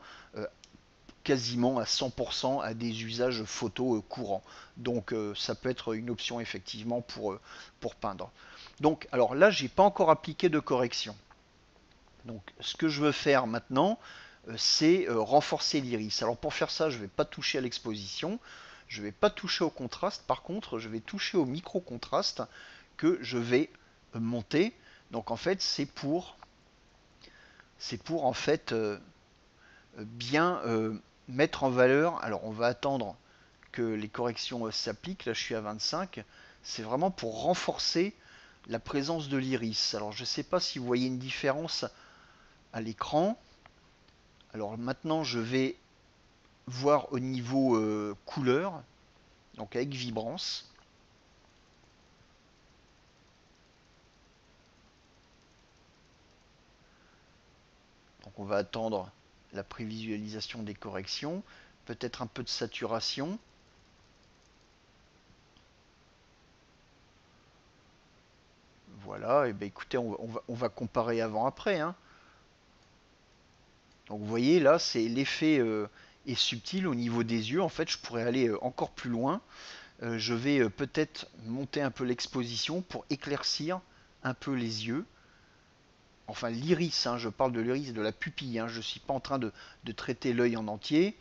quasiment à 100% à des usages photo courants. Donc ça peut être une option effectivement pour peindre. Donc alors là, j'ai pas encore appliqué de correction. Donc ce que je veux faire maintenant, c'est renforcer l'iris. Alors pour faire ça, je ne vais pas toucher à l'exposition, je ne vais pas toucher au contraste, par contre, je vais toucher au micro-contraste que je vais monter. Donc en fait, c'est pour en fait bien mettre en valeur. Alors on va attendre que les corrections s'appliquent. Là, je suis à 25. C'est vraiment pour renforcer la présence de l'iris. Alors je ne sais pas si vous voyez une différence à l'écran. Alors maintenant, je vais voir au niveau couleur, donc avec vibrance. Donc on va attendre la prévisualisation des corrections, peut-être un peu de saturation. Voilà, et bien écoutez, on va comparer avant-après, hein. Donc vous voyez là, c'est l'effet est subtil au niveau des yeux. En fait, je pourrais aller encore plus loin. Je vais peut-être monter un peu l'exposition pour éclaircir un peu les yeux. Enfin l'iris, hein, je parle de l'iris, de la pupille, hein, je ne suis pas en train de traiter l'œil en entier,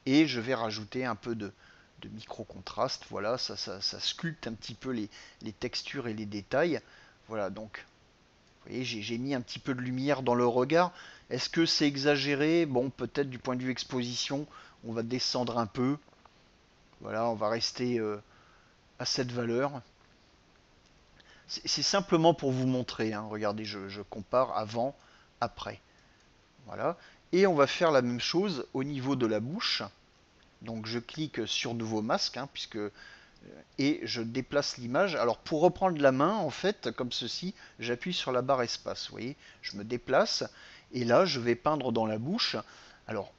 et je vais rajouter un peu de micro-contraste, voilà, ça sculpte un petit peu les textures et les détails, voilà, donc vous voyez, j'ai mis un petit peu de lumière dans le regard. Est-ce que c'est exagéré? Bon, peut-être du point de vue exposition, on va descendre un peu, voilà, on va rester à cette valeur. C'est simplement pour vous montrer, hein. Regardez, je compare avant, après. Voilà. Et on va faire la même chose au niveau de la bouche. Donc je clique sur nouveau masque, hein, et je déplace l'image. Alors pour reprendre la main, en fait, comme ceci, j'appuie sur la barre espace. Vous voyez, je me déplace et là je vais peindre dans la bouche. Alors,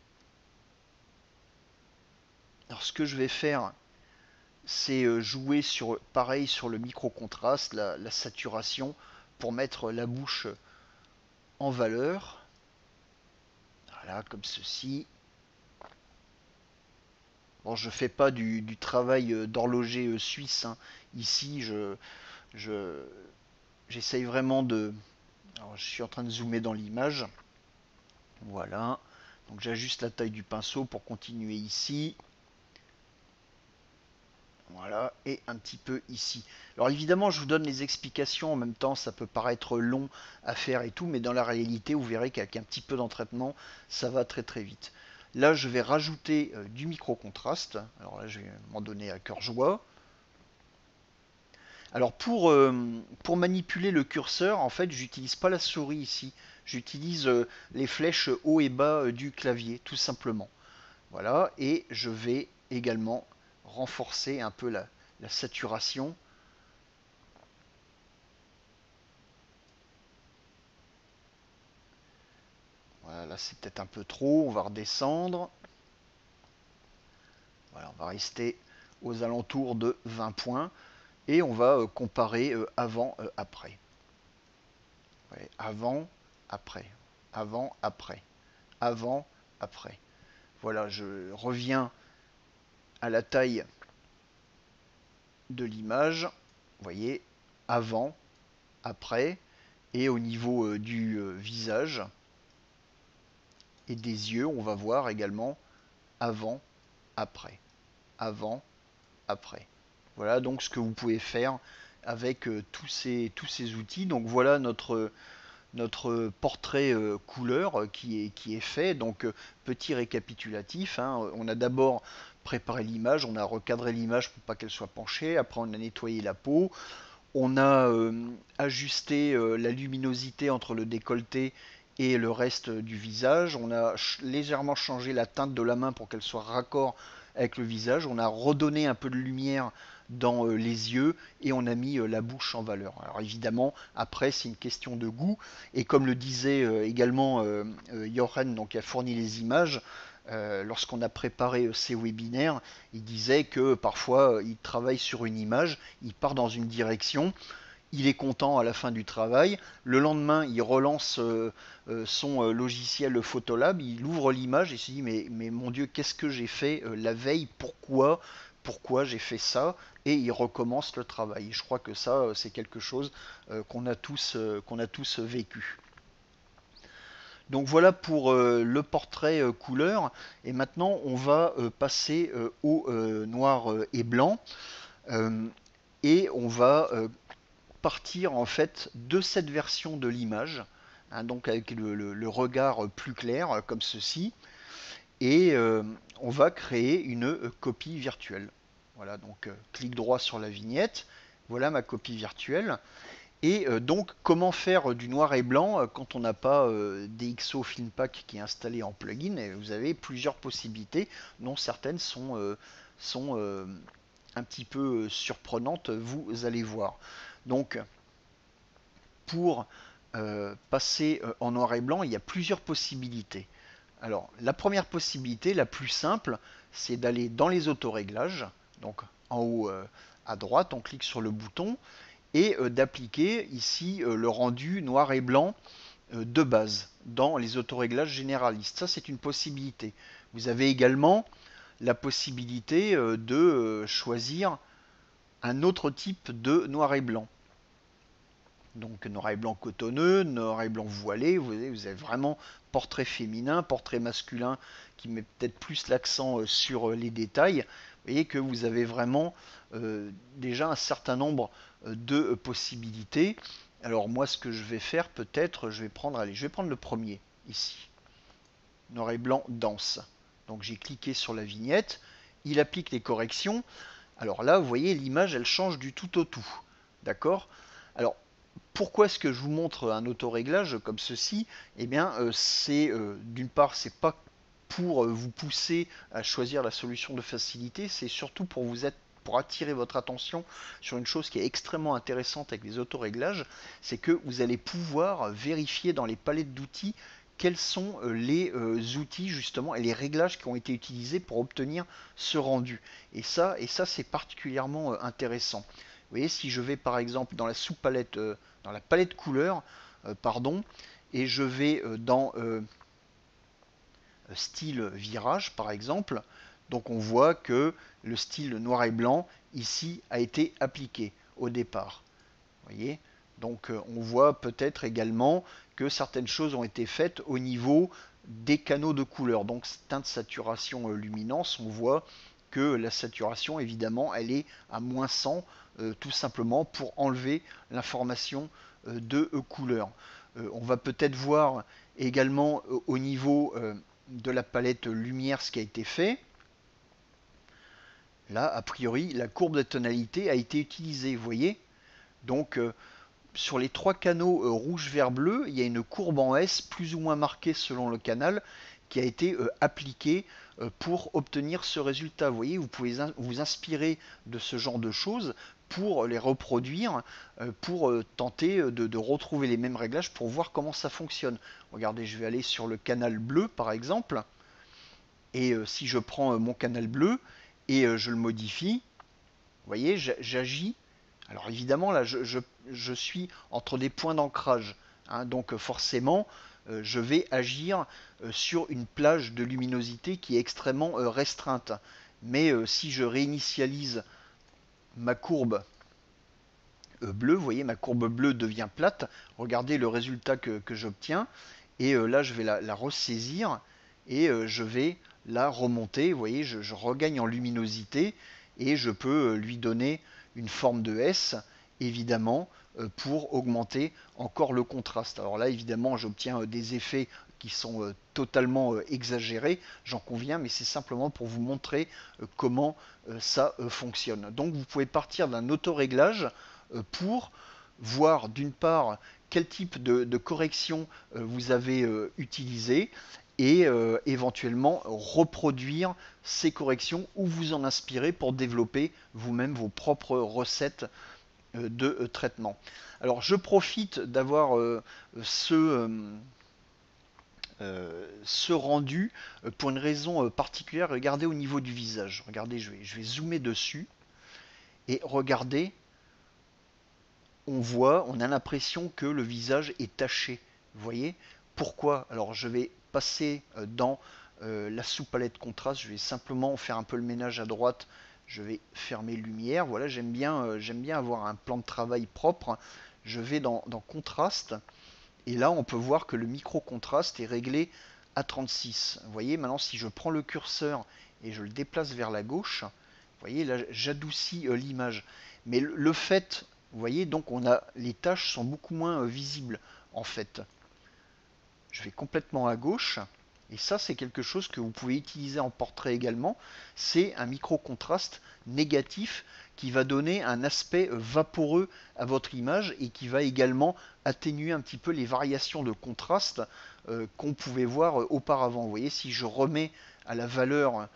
ce que je vais faire, c'est jouer sur pareil sur le micro-contraste, la saturation, pour mettre la bouche en valeur. Voilà, comme ceci. Bon, je fais pas du travail d'horloger suisse, hein. Ici, je, j'essaye vraiment de. Alors, je suis en train de zoomer dans l'image. Voilà. Donc, j'ajuste la taille du pinceau pour continuer ici. Voilà, et un petit peu ici. Alors évidemment, je vous donne les explications en même temps, ça peut paraître long à faire et tout, mais dans la réalité, vous verrez qu'avec un petit peu d'entraînement, ça va très très vite. Là, je vais rajouter du micro-contraste. Alors là, je vais m'en donner à cœur joie. Alors pour manipuler le curseur, en fait, j'utilise pas la souris ici. J'utilise les flèches haut et bas du clavier, tout simplement. Voilà, et je vais également renforcer un peu la saturation. Voilà, là c'est peut-être un peu trop, on va redescendre. Voilà, on va rester aux alentours de 20 points et on va comparer avant-après. Ouais, avant, après, avant, après, avant, après. Voilà, je reviens à la taille de l'image. Vous voyez, avant, après, et au niveau du visage et des yeux, on va voir également avant, après, avant, après. Voilà donc ce que vous pouvez faire avec tous ces outils. Donc voilà notre portrait couleur qui est fait. Donc petit récapitulatif, hein. On a d'abord préparé l'image, on a recadré l'image pour pas qu'elle soit penchée, après on a nettoyé la peau, on a ajusté la luminosité entre le décolleté et le reste du visage, on a légèrement changé la teinte de la main pour qu'elle soit raccord avec le visage, on a redonné un peu de lumière dans les yeux et on a mis la bouche en valeur. Alors évidemment, après c'est une question de goût et comme le disait également Johan, donc qui a fourni les images, lorsqu'on a préparé ces webinaires, il disait que parfois il travaille sur une image, il part dans une direction, il est content à la fin du travail. Le lendemain, il relance son logiciel Photolab, il ouvre l'image et se dit mais mon Dieu, qu'est-ce que j'ai fait la veille? Pourquoi j'ai fait ça? Et il recommence le travail. Je crois que ça, c'est quelque chose qu'on a tous vécu. Donc voilà pour le portrait couleur. Et maintenant, on va passer au noir et blanc. Euh, et on va partir en fait de cette version de l'image, hein, donc avec le regard plus clair comme ceci, et on va créer une copie virtuelle. Voilà, donc clic droit sur la vignette, voilà ma copie virtuelle. Et donc comment faire du noir et blanc quand on n'a pas DxO Film Pack qui est installé en plugin? Et vous avez plusieurs possibilités, dont certaines sont un petit peu surprenantes, vous allez voir. Donc pour passer en noir et blanc, il y a plusieurs possibilités. Alors, la première possibilité, la plus simple, c'est d'aller dans les autoréglages, donc en haut à droite, on clique sur le bouton, et d'appliquer ici le rendu noir et blanc de base dans les autoréglages généralistes. Ça, c'est une possibilité. Vous avez également la possibilité de choisir un autre type de noir et blanc. Donc noir et blanc cotonneux, noir et blanc voilé, vous avez vraiment portrait féminin, portrait masculin qui met peut-être plus l'accent sur les détails. Vous voyez que vous avez vraiment déjà un certain nombre de possibilités. Alors moi ce que je vais faire peut-être, je vais prendre le premier ici. Noir et blanc dense. Donc j'ai cliqué sur la vignette, il applique les corrections. Alors là vous voyez l'image elle change du tout au tout. D'accord? Alors pourquoi est-ce que je vous montre un autoréglage comme ceci? Eh bien, c'est d'une part, c'est pas pour vous pousser à choisir la solution de facilité, c'est surtout pour attirer votre attention sur une chose qui est extrêmement intéressante avec les autoréglages, c'est que vous allez pouvoir vérifier dans les palettes d'outils quels sont les outils justement et les réglages qui ont été utilisés pour obtenir ce rendu. Et ça c'est particulièrement intéressant. Vous voyez, si je vais par exemple dans la sous-palette, dans la palette couleurs, pardon, et je vais dans style virage par exemple, donc on voit que le style noir et blanc ici a été appliqué au départ. Vous voyez, donc on voit peut-être également que certaines choses ont été faites au niveau des canaux de couleurs. Donc teinte saturation luminance, on voit que la saturation évidemment elle est à moins 100 tout simplement pour enlever l'information de couleur. On va peut-être voir également au niveau de la palette lumière ce qui a été fait. Là, a priori, la courbe de tonalité a été utilisée, vous voyez. Donc sur les trois canaux rouge, vert, bleu, il y a une courbe en S plus ou moins marquée selon le canal qui a été appliquée pour obtenir ce résultat. Vous voyez, vous pouvez vous inspirer de ce genre de choses pour les reproduire, pour tenter de retrouver les mêmes réglages pour voir comment ça fonctionne. Regardez, je vais aller sur le canal bleu par exemple, et si je prends mon canal bleu et je le modifie, vous voyez, j'agis. Alors évidemment, là, je suis entre des points d'ancrage, hein, donc forcément, je vais agir sur une plage de luminosité qui est extrêmement restreinte. Mais si je réinitialise ma courbe bleue, vous voyez, ma courbe bleue devient plate. Regardez le résultat que j'obtiens. Et là, je vais la ressaisir et je vais la remonter. Vous voyez, je regagne en luminosité et je peux lui donner une forme de S, évidemment, pour augmenter encore le contraste. Alors là, évidemment, j'obtiens des effets qui sont totalement exagérés, j'en conviens, mais c'est simplement pour vous montrer comment ça fonctionne. Donc vous pouvez partir d'un autoréglage pour voir d'une part quel type de correction vous avez utilisé et éventuellement reproduire ces corrections ou vous en inspirer pour développer vous-même vos propres recettes de traitement. Alors je profite d'avoir ce rendu pour une raison particulière. Regardez au niveau du visage. Regardez, je vais zoomer dessus et regardez, on a l'impression que le visage est taché. Vous voyez? Pourquoi? Alors je vais passer dans la sous-palette contraste, je vais simplement faire un peu le ménage à droite, je vais fermer lumière. Voilà, j'aime bien avoir un plan de travail propre. Je vais dans contraste, et là on peut voir que le micro-contraste est réglé à 36. Vous voyez, maintenant si je prends le curseur et je le déplace vers la gauche, vous voyez, là j'adoucis l'image. Mais le fait, vous voyez, donc les tâches sont beaucoup moins visibles en fait. Je vais complètement à gauche, et ça c'est quelque chose que vous pouvez utiliser en portrait également. C'est un micro-contraste négatif qui va donner un aspect vaporeux à votre image et qui va également atténuer un petit peu les variations de contraste qu'on pouvait voir auparavant. Vous voyez, si je remets à la valeur,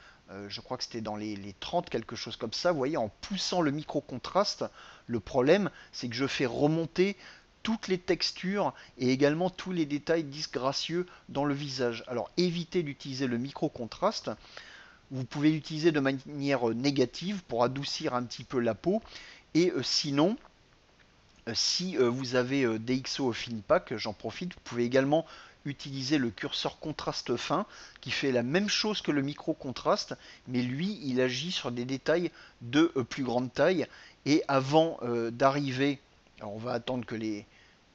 je crois que c'était dans les 30, quelque chose comme ça, vous voyez, en poussant le micro-contraste, le problème c'est que je fais remonter toutes les textures et également tous les détails disgracieux dans le visage. Alors évitez d'utiliser le micro-contraste. Vous pouvez l'utiliser de manière négative pour adoucir un petit peu la peau. Et sinon, si vous avez DxO FinPack, j'en profite, vous pouvez également utiliser le curseur contraste fin qui fait la même chose que le micro-contraste, mais lui, il agit sur des détails de plus grande taille. Et avant d'arriver, alors on va attendre que les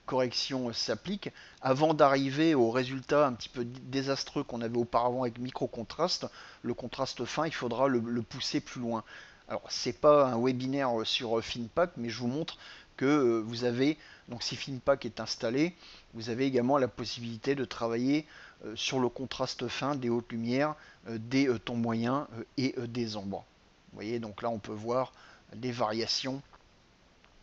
corrections s'appliquent, avant d'arriver au résultat un petit peu désastreux qu'on avait auparavant avec micro-contraste, le contraste fin, il faudra le pousser plus loin. Alors, c'est pas un webinaire sur FinPack, mais je vous montre que vous avez, donc si FinPack est installé, vous avez également la possibilité de travailler sur le contraste fin des hautes lumières, des tons moyens et des ombres. Vous voyez, donc là on peut voir des variations.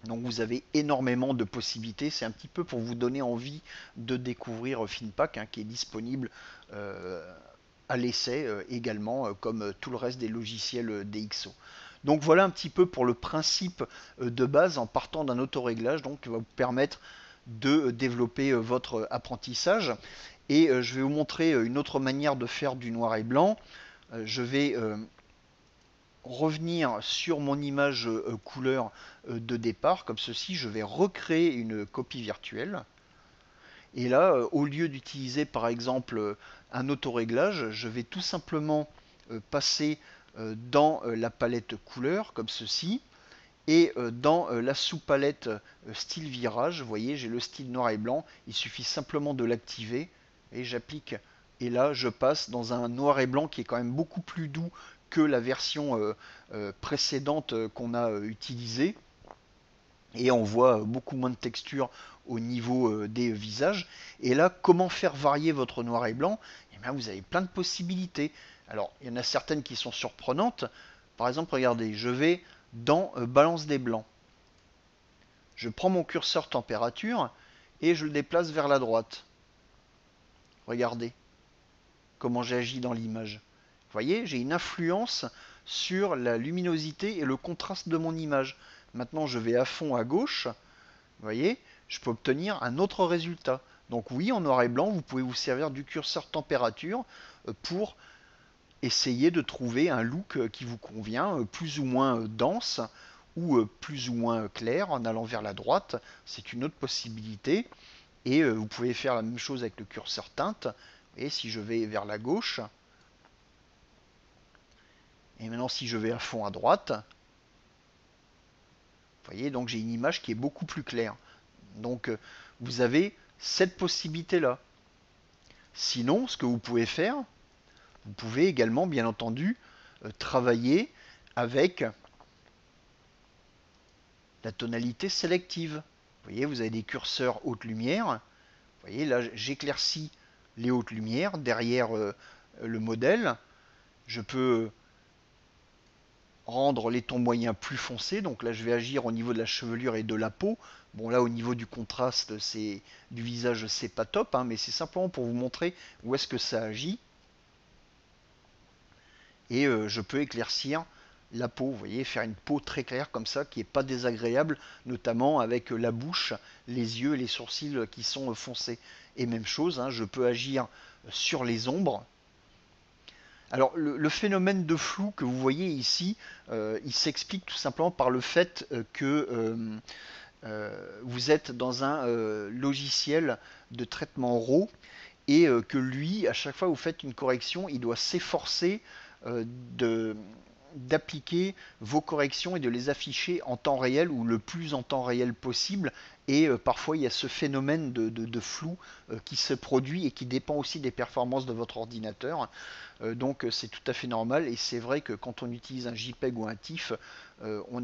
Donc vous avez énormément de possibilités, c'est un petit peu pour vous donner envie de découvrir FinPack, hein, qui est disponible à l'essai également, comme tout le reste des logiciels DxO. Donc voilà un petit peu pour le principe de base en partant d'un autoréglage, donc qui va vous permettre de développer votre apprentissage. Et je vais vous montrer une autre manière de faire du noir et blanc. Je vais revenir sur mon image couleur de départ, comme ceci. Je vais recréer une copie virtuelle. Et là, au lieu d'utiliser par exemple un autoréglage, je vais tout simplement passer dans la palette couleur, comme ceci. Et dans la sous-palette style virage, vous voyez, j'ai le style noir et blanc. Il suffit simplement de l'activer. Et j'applique. Et là, je passe dans un noir et blanc qui est quand même beaucoup plus doux que la version précédente qu'on a utilisée. Et on voit beaucoup moins de texture au niveau des visages. Et là, comment faire varier votre noir et blanc? Eh bien, vous avez plein de possibilités. Alors, il y en a certaines qui sont surprenantes. Par exemple, regardez, je vais dans Balance des blancs. je prends mon curseur température et je le déplace vers la droite. Regardez comment j'ai agi dans l'image. Vous voyez, j'ai une influence sur la luminosité et le contraste de mon image. Maintenant, je vais à fond à gauche. Vous voyez, je peux obtenir un autre résultat. Donc oui, en noir et blanc, vous pouvez vous servir du curseur température pour essayer de trouver un look qui vous convient, plus ou moins dense ou plus ou moins clair en allant vers la droite. C'est une autre possibilité. Et vous pouvez faire la même chose avec le curseur teinte. Et si je vais vers la gauche, et maintenant si je vais à fond à droite, vous voyez, donc j'ai une image qui est beaucoup plus claire. Donc vous avez cette possibilité-là. Sinon, ce que vous pouvez faire, vous pouvez également, bien entendu, travailler avec la tonalité sélective. Vous voyez, vous avez des curseurs haute lumière. Vous voyez, là, j'éclaircis les hautes lumières derrière le modèle. Je peux rendre les tons moyens plus foncés. Donc là, je vais agir au niveau de la chevelure et de la peau. Bon, là, au niveau du contraste du visage, c'est pas top, hein, mais c'est simplement pour vous montrer où est-ce que ça agit. Et je peux éclaircir la peau, vous voyez, faire une peau très claire comme ça, qui n'est pas désagréable, notamment avec la bouche, les yeux et les sourcils qui sont foncés. Et même chose, hein, je peux agir sur les ombres. Alors le phénomène de flou que vous voyez ici, il s'explique tout simplement par le fait que vous êtes dans un logiciel de traitement RAW et que lui, à chaque fois que vous faites une correction, il doit s'efforcer de d'appliquer vos corrections et de les afficher en temps réel ou le plus en temps réel possible. Et parfois il y a ce phénomène de flou qui se produit et qui dépend aussi des performances de votre ordinateur. Donc c'est tout à fait normal et c'est vrai que quand on utilise un JPEG ou un TIFF, on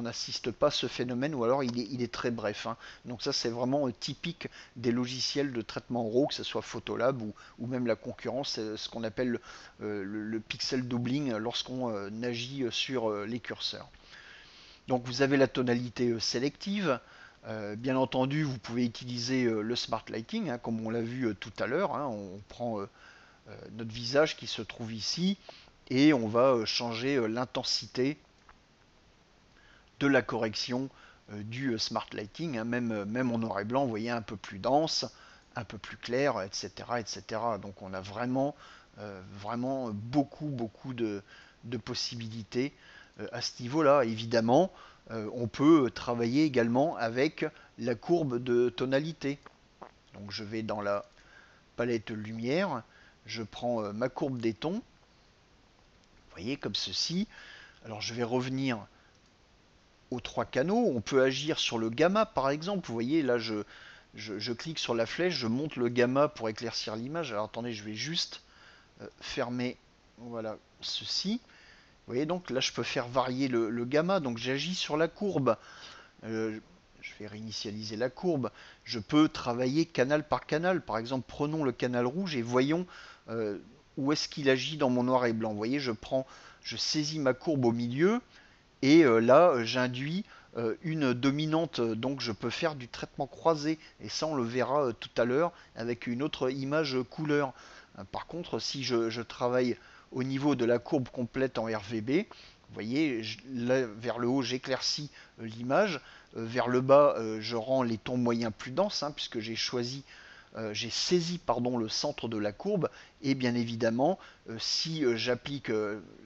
n'assiste pas à ce phénomène ou alors il est très bref, hein. Donc ça c'est vraiment typique des logiciels de traitement RAW, que ce soit Photolab ou même la concurrence, ce qu'on appelle le pixel doubling lorsqu'on agit sur les curseurs. Donc vous avez la tonalité sélective. Bien entendu, vous pouvez utiliser le smart lighting, hein, comme on l'a vu tout à l'heure, hein. On prend notre visage qui se trouve ici et on va changer l'intensité de la correction du smart lighting, hein, même en noir et blanc, vous voyez, un peu plus dense, un peu plus clair, etc. etc. Donc on a vraiment beaucoup de possibilités à ce niveau-là. Évidemment, on peut travailler également avec la courbe de tonalité. Donc je vais dans la palette lumière, je prends ma courbe des tons, vous voyez, comme ceci. Alors je vais revenir aux trois canaux. On peut agir sur le gamma par exemple. Vous voyez, là je clique sur la flèche, je monte le gamma pour éclaircir l'image. Alors attendez, je vais juste fermer, voilà, ceci. Vous voyez, donc là je peux faire varier le gamma. Donc j'agis sur la courbe. Je vais réinitialiser la courbe. Je peux travailler canal par canal. Par exemple, prenons le canal rouge et voyons où est-ce qu'il agit dans mon noir et blanc. Vous voyez, je saisis ma courbe au milieu et là, j'induis une dominante. Donc, je peux faire du traitement croisé. Et ça, on le verra tout à l'heure avec une autre image couleur. Par contre, si je travaille au niveau de la courbe complète en RVB, vous voyez, là, vers le haut, j'éclaircis l'image. Vers le bas, je rends les tons moyens plus denses, hein, puisque j'ai saisi pardon, le centre de la courbe. Et bien évidemment, si j'applique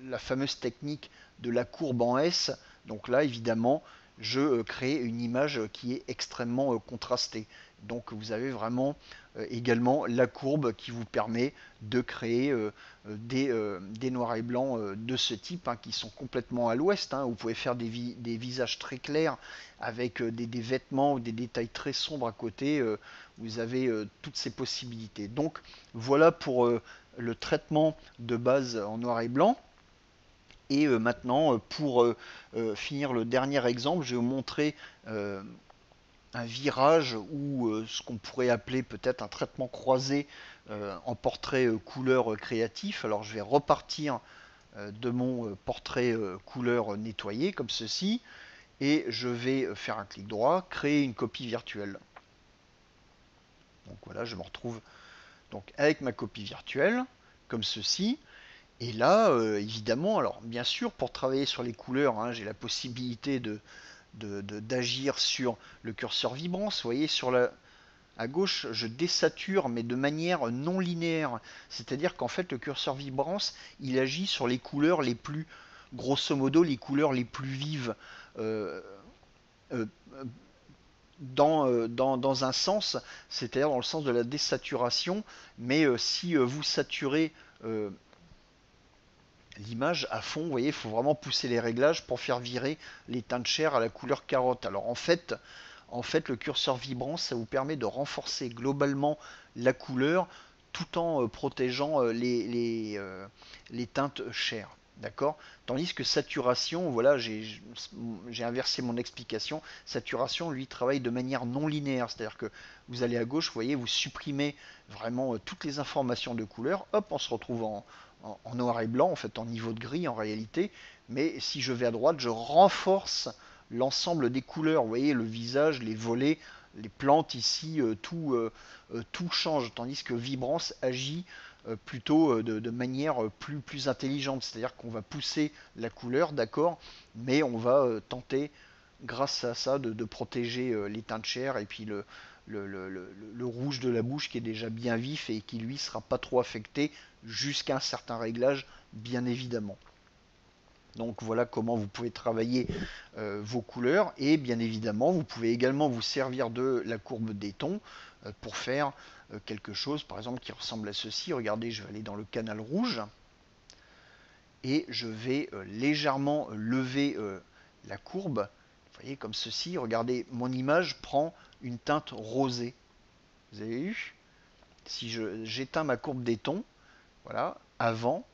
la fameuse technique de la courbe en S, donc là, évidemment, je crée une image qui est extrêmement contrastée. Donc vous avez vraiment également la courbe qui vous permet de créer des noirs et blancs de ce type, hein, qui sont complètement à l'ouest, hein. Vous pouvez faire des visages très clairs avec des vêtements ou des détails très sombres à côté. Vous avez toutes ces possibilités. Donc voilà pour le traitement de base en noir et blanc. Et maintenant, pour finir le dernier exemple, je vais vous montrer un virage ou ce qu'on pourrait appeler peut-être un traitement croisé en portrait couleur créatif. Alors je vais repartir de mon portrait couleur nettoyé comme ceci et je vais faire un clic droit, créer une copie virtuelle. Donc voilà, je me retrouve donc avec ma copie virtuelle, comme ceci. Et là, évidemment, alors bien sûr, pour travailler sur les couleurs, hein, j'ai la possibilité d'agir sur le curseur vibrance. Vous voyez, à gauche, je désature, mais de manière non linéaire. C'est-à-dire qu'en fait, le curseur vibrance, il agit sur les couleurs les plus, grosso modo, les couleurs les plus vives. Euh, euh, dans un sens, c'est-à-dire dans le sens de la désaturation, mais si vous saturez l'image à fond, vous voyez, il faut vraiment pousser les réglages pour faire virer les teintes chères à la couleur carotte. Alors en fait, le curseur vibrant, ça vous permet de renforcer globalement la couleur tout en protégeant les teintes chères. D'accord. Tandis que saturation, voilà, j'ai inversé mon explication. Saturation, lui, travaille de manière non linéaire. C'est-à-dire que vous allez à gauche, vous voyez, vous supprimez vraiment toutes les informations de couleur. Hop, on se retrouve en noir et blanc, en fait, en niveau de gris en réalité. Mais si je vais à droite, je renforce l'ensemble des couleurs. Vous voyez, le visage, les volets, les plantes ici, tout change. Tandis que Vibrance agit plutôt de manière plus intelligente. C'est-à-dire qu'on va pousser la couleur, d'accord, mais on va tenter, grâce à ça, de protéger les teintes chères et puis le rouge de la bouche qui est déjà bien vif et qui lui sera pas trop affecté jusqu'à un certain réglage, bien évidemment. Donc voilà comment vous pouvez travailler vos couleurs et bien évidemment vous pouvez également vous servir de la courbe des tons pour faire quelque chose par exemple qui ressemble à ceci. Regardez, je vais aller dans le canal rouge et je vais légèrement lever la courbe. Vous voyez comme ceci, regardez, mon image prend une teinte rosée. Vous avez vu? Si j'éteins ma courbe des tons, voilà, avant,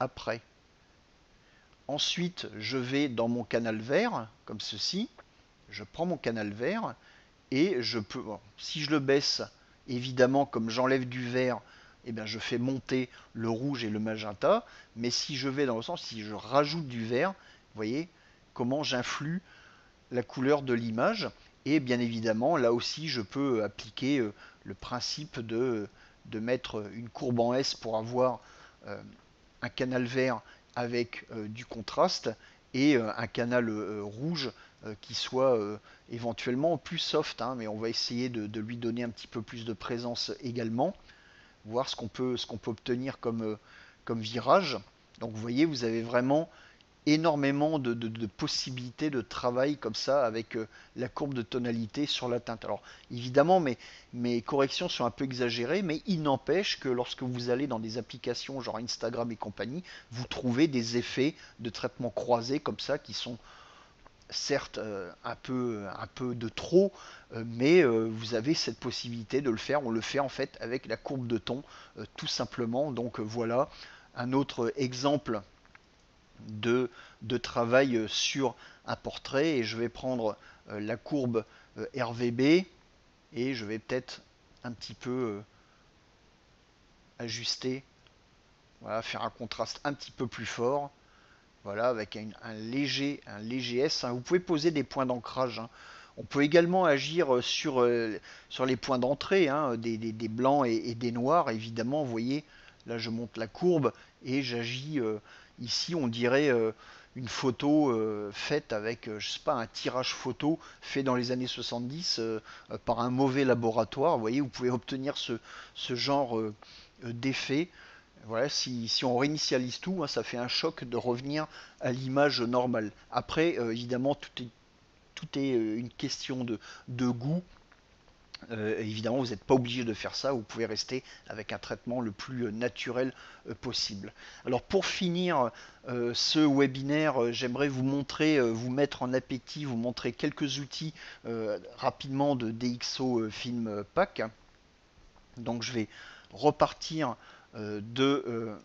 après. Ensuite, je vais dans mon canal vert, comme ceci. Je prends mon canal vert et je peux, bon, si je le baisse, évidemment, comme j'enlève du vert, eh bien, je fais monter le rouge et le magenta. Mais si je vais dans le sens, si je rajoute du vert, vous voyez comment j'influe la couleur de l'image. Et bien évidemment, là aussi, je peux appliquer le principe de mettre une courbe en S pour avoir un canal vert avec du contraste et un canal rouge qui soit éventuellement plus soft, hein, mais on va essayer de lui donner un petit peu plus de présence également, voir ce qu'on peut obtenir comme virage. Donc vous voyez, vous avez vraiment énormément de possibilités de travail comme ça avec la courbe de tonalité sur la teinte. Alors évidemment, mes corrections sont un peu exagérées, mais il n'empêche que lorsque vous allez dans des applications genre Instagram et compagnie, vous trouvez des effets de traitement croisé comme ça qui sont certes un peu de trop, mais vous avez cette possibilité de le faire. On le fait en fait avec la courbe de ton, tout simplement. Donc voilà un autre exemple de, de travail sur un portrait et je vais prendre la courbe RVB et je vais peut-être un petit peu ajuster, voilà, faire un contraste un petit peu plus fort, voilà, avec un léger S, hein. Vous pouvez poser des points d'ancrage, hein. On peut également agir sur les points d'entrée, hein, des blancs et des noirs, évidemment, vous voyez, là je monte la courbe et j'agis ici, on dirait une photo faite avec, je sais pas, un tirage photo fait dans les années 70 par un mauvais laboratoire. Vous voyez, vous pouvez obtenir ce genre d'effet. Voilà, si on réinitialise tout, hein, ça fait un choc de revenir à l'image normale. Après, évidemment, tout est une question de goût. Évidemment, vous n'êtes pas obligé de faire ça, vous pouvez rester avec un traitement le plus naturel possible. Alors pour finir ce webinaire, j'aimerais vous montrer, vous mettre en appétit, vous montrer quelques outils rapidement de DxO Film Pack. Donc je vais repartir de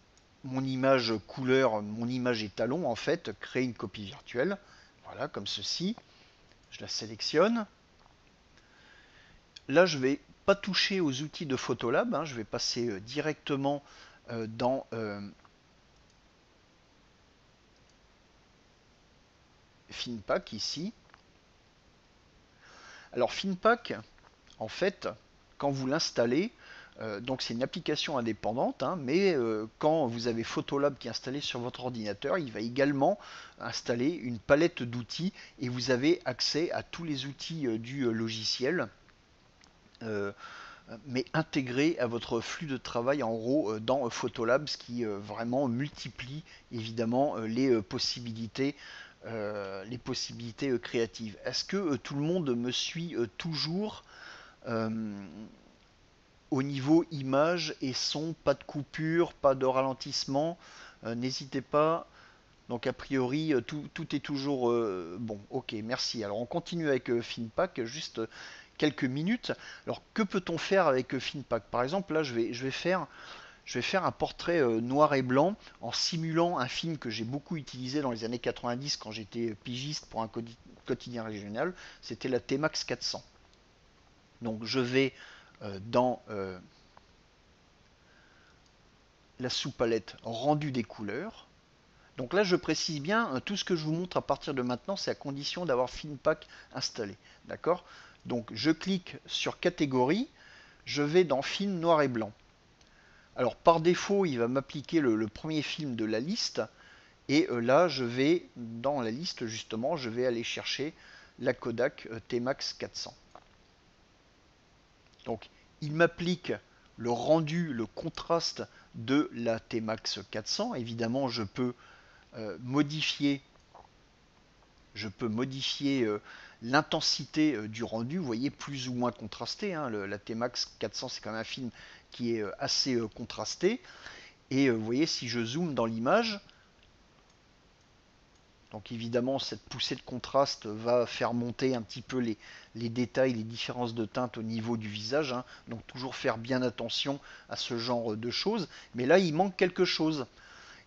mon image couleur, mon image étalon en fait, créer une copie virtuelle, voilà comme ceci. Je la sélectionne. Là, je vais pas toucher aux outils de Photolab, hein, je vais passer directement dans FinPack ici. Alors Finpak, en fait, quand vous l'installez, donc c'est une application indépendante, hein, mais quand vous avez Photolab qui est installé sur votre ordinateur, il va également installer une palette d'outils et vous avez accès à tous les outils du logiciel, euh, mais intégrés à votre flux de travail en gros dans Photolab, ce qui vraiment multiplie évidemment les possibilités créatives. Est-ce que tout le monde me suit toujours euh, au niveau image et son, pas de coupure, pas de ralentissement? N'hésitez pas. Donc a priori, tout est toujours bon. Ok, merci. Alors on continue avec Finpak, juste quelques minutes. Alors que peut-on faire avec Finpak? Par exemple, là je vais faire un portrait noir et blanc en simulant un film que j'ai beaucoup utilisé dans les années 90 quand j'étais pigiste pour un quotidien régional. C'était la T-Max 400. Donc je vais dans la sous-palette rendu des couleurs. Donc là, je précise bien, tout ce que je vous montre à partir de maintenant, c'est à condition d'avoir Finpak installé. D'accord? Donc je clique sur catégorie, je vais dans film noir et blanc. Alors par défaut, il va m'appliquer le premier film de la liste. Et là, je vais, dans la liste justement, je vais aller chercher la Kodak T-Max 400. Donc il m'applique le rendu, le contraste de la T-Max 400. Évidemment, modifier je peux modifier l'intensité du rendu, vous voyez, plus ou moins contrasté, hein. La T-Max 400, c'est quand même un film qui est assez contrasté. Et vous voyez, si je zoome dans l'image, donc évidemment, cette poussée de contraste va faire monter un petit peu les détails, les différences de teinte au niveau du visage, hein. Donc toujours faire bien attention à ce genre de choses. Mais là, il manque quelque chose.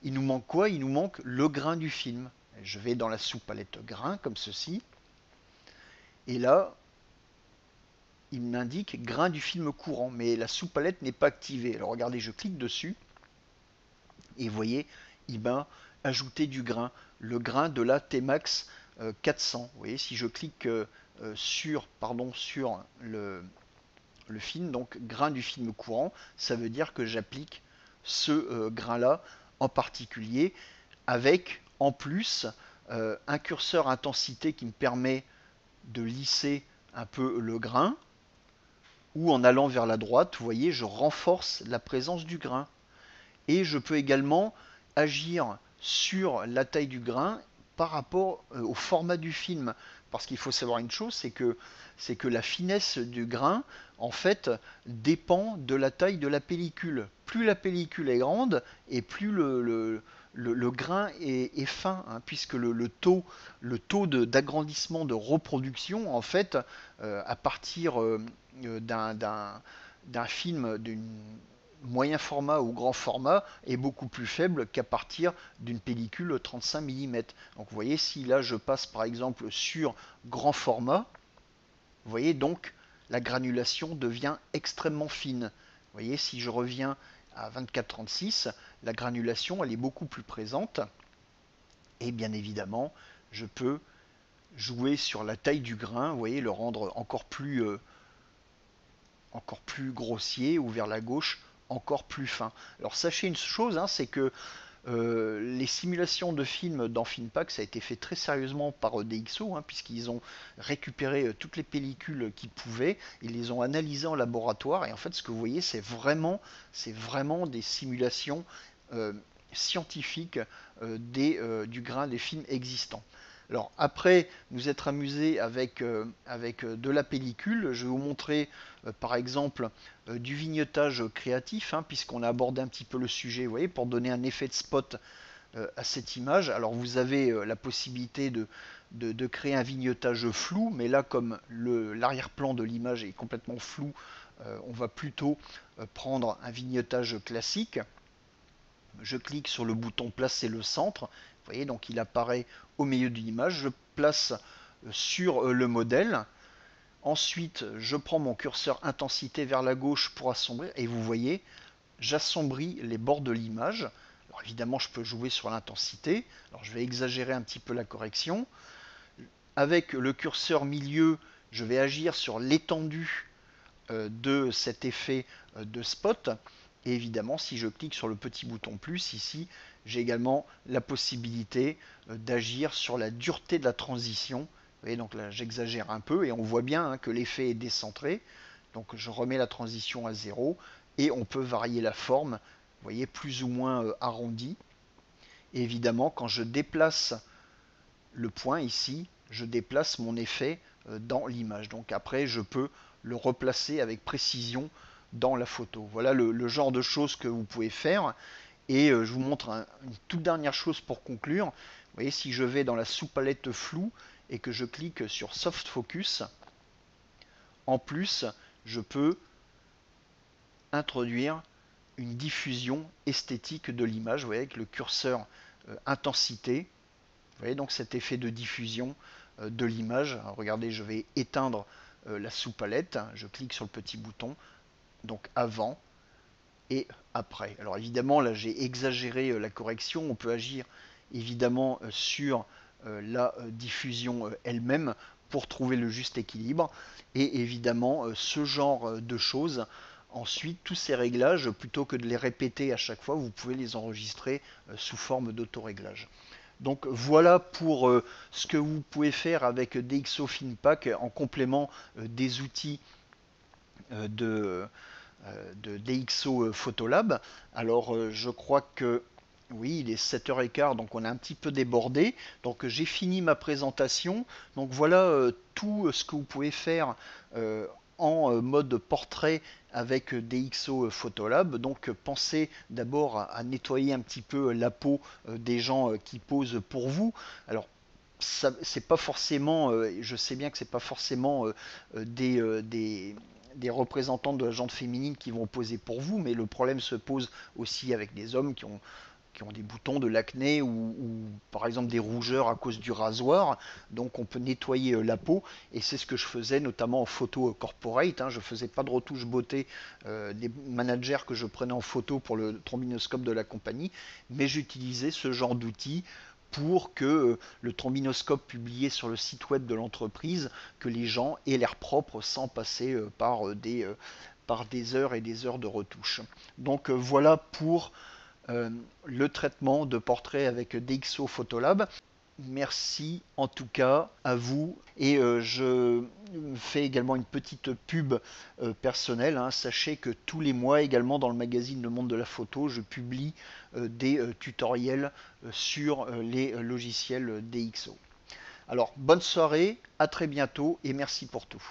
Il nous manque quoi? Il nous manque le grain du film. Je vais dans la sous-palette grain, comme ceci. Et là, il m'indique grain du film courant, mais la sous-palette n'est pas activée. Alors regardez, je clique dessus, et vous voyez, il m'a ajouté du grain, le grain de la T-Max 400. Vous voyez, si je clique sur le film, donc grain du film courant, ça veut dire que j'applique ce grain-là en particulier, avec en plus un curseur intensité qui me permet de lisser un peu le grain, ou en allant vers la droite, vous voyez, je renforce la présence du grain. Et je peux également agir sur la taille du grain par rapport au format du film. Parce qu'il faut savoir une chose, c'est que la finesse du grain, en fait, dépend de la taille de la pellicule. Plus la pellicule est grande, et plus le grain est fin, hein, puisque le taux d'agrandissement, de reproduction, en fait, à partir d'un film d'une moyen format ou grand format est beaucoup plus faible qu'à partir d'une pellicule 35 mm. Donc vous voyez, si là je passe par exemple sur grand format, vous voyez donc la granulation devient extrêmement fine. Vous voyez, si je reviens à 24-36, la granulation elle est beaucoup plus présente. Et bien évidemment, je peux jouer sur la taille du grain, vous voyez, le rendre encore plus grossier, ou vers la gauche encore plus fin. Alors sachez une chose, hein, c'est que les simulations de films dans Finpak, ça a été fait très sérieusement par DxO, hein, puisqu'ils ont récupéré toutes les pellicules qu'ils pouvaient, ils les ont analysées en laboratoire, et en fait ce que vous voyez, c'est vraiment des simulations scientifiques du grain des films existants. Alors après nous être amusés avec de la pellicule, je vais vous montrer par exemple du vignettage créatif, hein, puisqu'on a abordé un petit peu le sujet, vous voyez, pour donner un effet de spot à cette image. Alors vous avez la possibilité de créer un vignettage flou, mais là comme l'arrière-plan de l'image est complètement flou, on va plutôt prendre un vignettage classique. Je clique sur le bouton placer le centre, vous voyez, donc il apparaît au milieu de l'image, je place sur le modèle. Ensuite, je prends mon curseur intensité vers la gauche pour assombrir, et vous voyez, j'assombris les bords de l'image. Alors évidemment, je peux jouer sur l'intensité. Alors je vais exagérer un petit peu la correction. Avec le curseur milieu, je vais agir sur l'étendue de cet effet de spot. Et évidemment, si je clique sur le petit bouton plus ici, j'ai également la possibilité d'agir sur la dureté de la transition. Vous voyez, donc là j'exagère un peu et on voit bien que l'effet est décentré. Donc je remets la transition à 0 et on peut varier la forme, vous voyez, plus ou moins arrondie. Et évidemment, quand je déplace le point ici, je déplace mon effet dans l'image. Donc après, je peux le replacer avec précision dans la photo. Voilà le genre de choses que vous pouvez faire. Et je vous montre une toute dernière chose pour conclure. Vous voyez, si je vais dans la sous-palette floue et que je clique sur Soft Focus, en plus, je peux introduire une diffusion esthétique de l'image. Vous voyez, avec le curseur intensité. Vous voyez donc cet effet de diffusion de l'image. Regardez, je vais éteindre la sous-palette. Je clique sur le petit bouton. Donc avant et après. Alors évidemment, là j'ai exagéré la correction. On peut agir évidemment sur la diffusion elle-même pour trouver le juste équilibre. Et évidemment, ce genre de choses. Ensuite, tous ces réglages, plutôt que de les répéter à chaque fois, vous pouvez les enregistrer sous forme d'autoréglage. Donc voilà pour ce que vous pouvez faire avec DxO FinPack en complément des outils de DxO Photolab. Alors je crois que oui, il est 7h15, donc on est un petit peu débordé. Donc j'ai fini ma présentation. Donc voilà tout ce que vous pouvez faire en mode portrait avec DxO Photolab. Donc pensez d'abord à nettoyer un petit peu la peau des gens qui posent pour vous. Alors c'est pas forcément, je sais bien que c'est pas forcément des représentantes de la gente féminine qui vont poser pour vous, mais le problème se pose aussi avec des hommes qui ont des boutons, de l'acné ou par exemple des rougeurs à cause du rasoir. Donc on peut nettoyer la peau et c'est ce que je faisais notamment en photo corporate. Je faisais pas de retouche beauté des managers que je prenais en photo pour le trombinoscope de la compagnie, mais j'utilisais ce genre d'outils pour que le trombinoscope publié sur le site web de l'entreprise, que les gens aient l'air propre sans passer par des heures et des heures de retouche. Donc voilà pour le traitement de portrait avec DxO Photolab. Merci en tout cas à vous et je fais également une petite pub personnelle. Sachez que tous les mois également dans le magazine Le Monde de la Photo, je publie des tutoriels sur les logiciels DxO. Alors bonne soirée, à très bientôt et merci pour tout.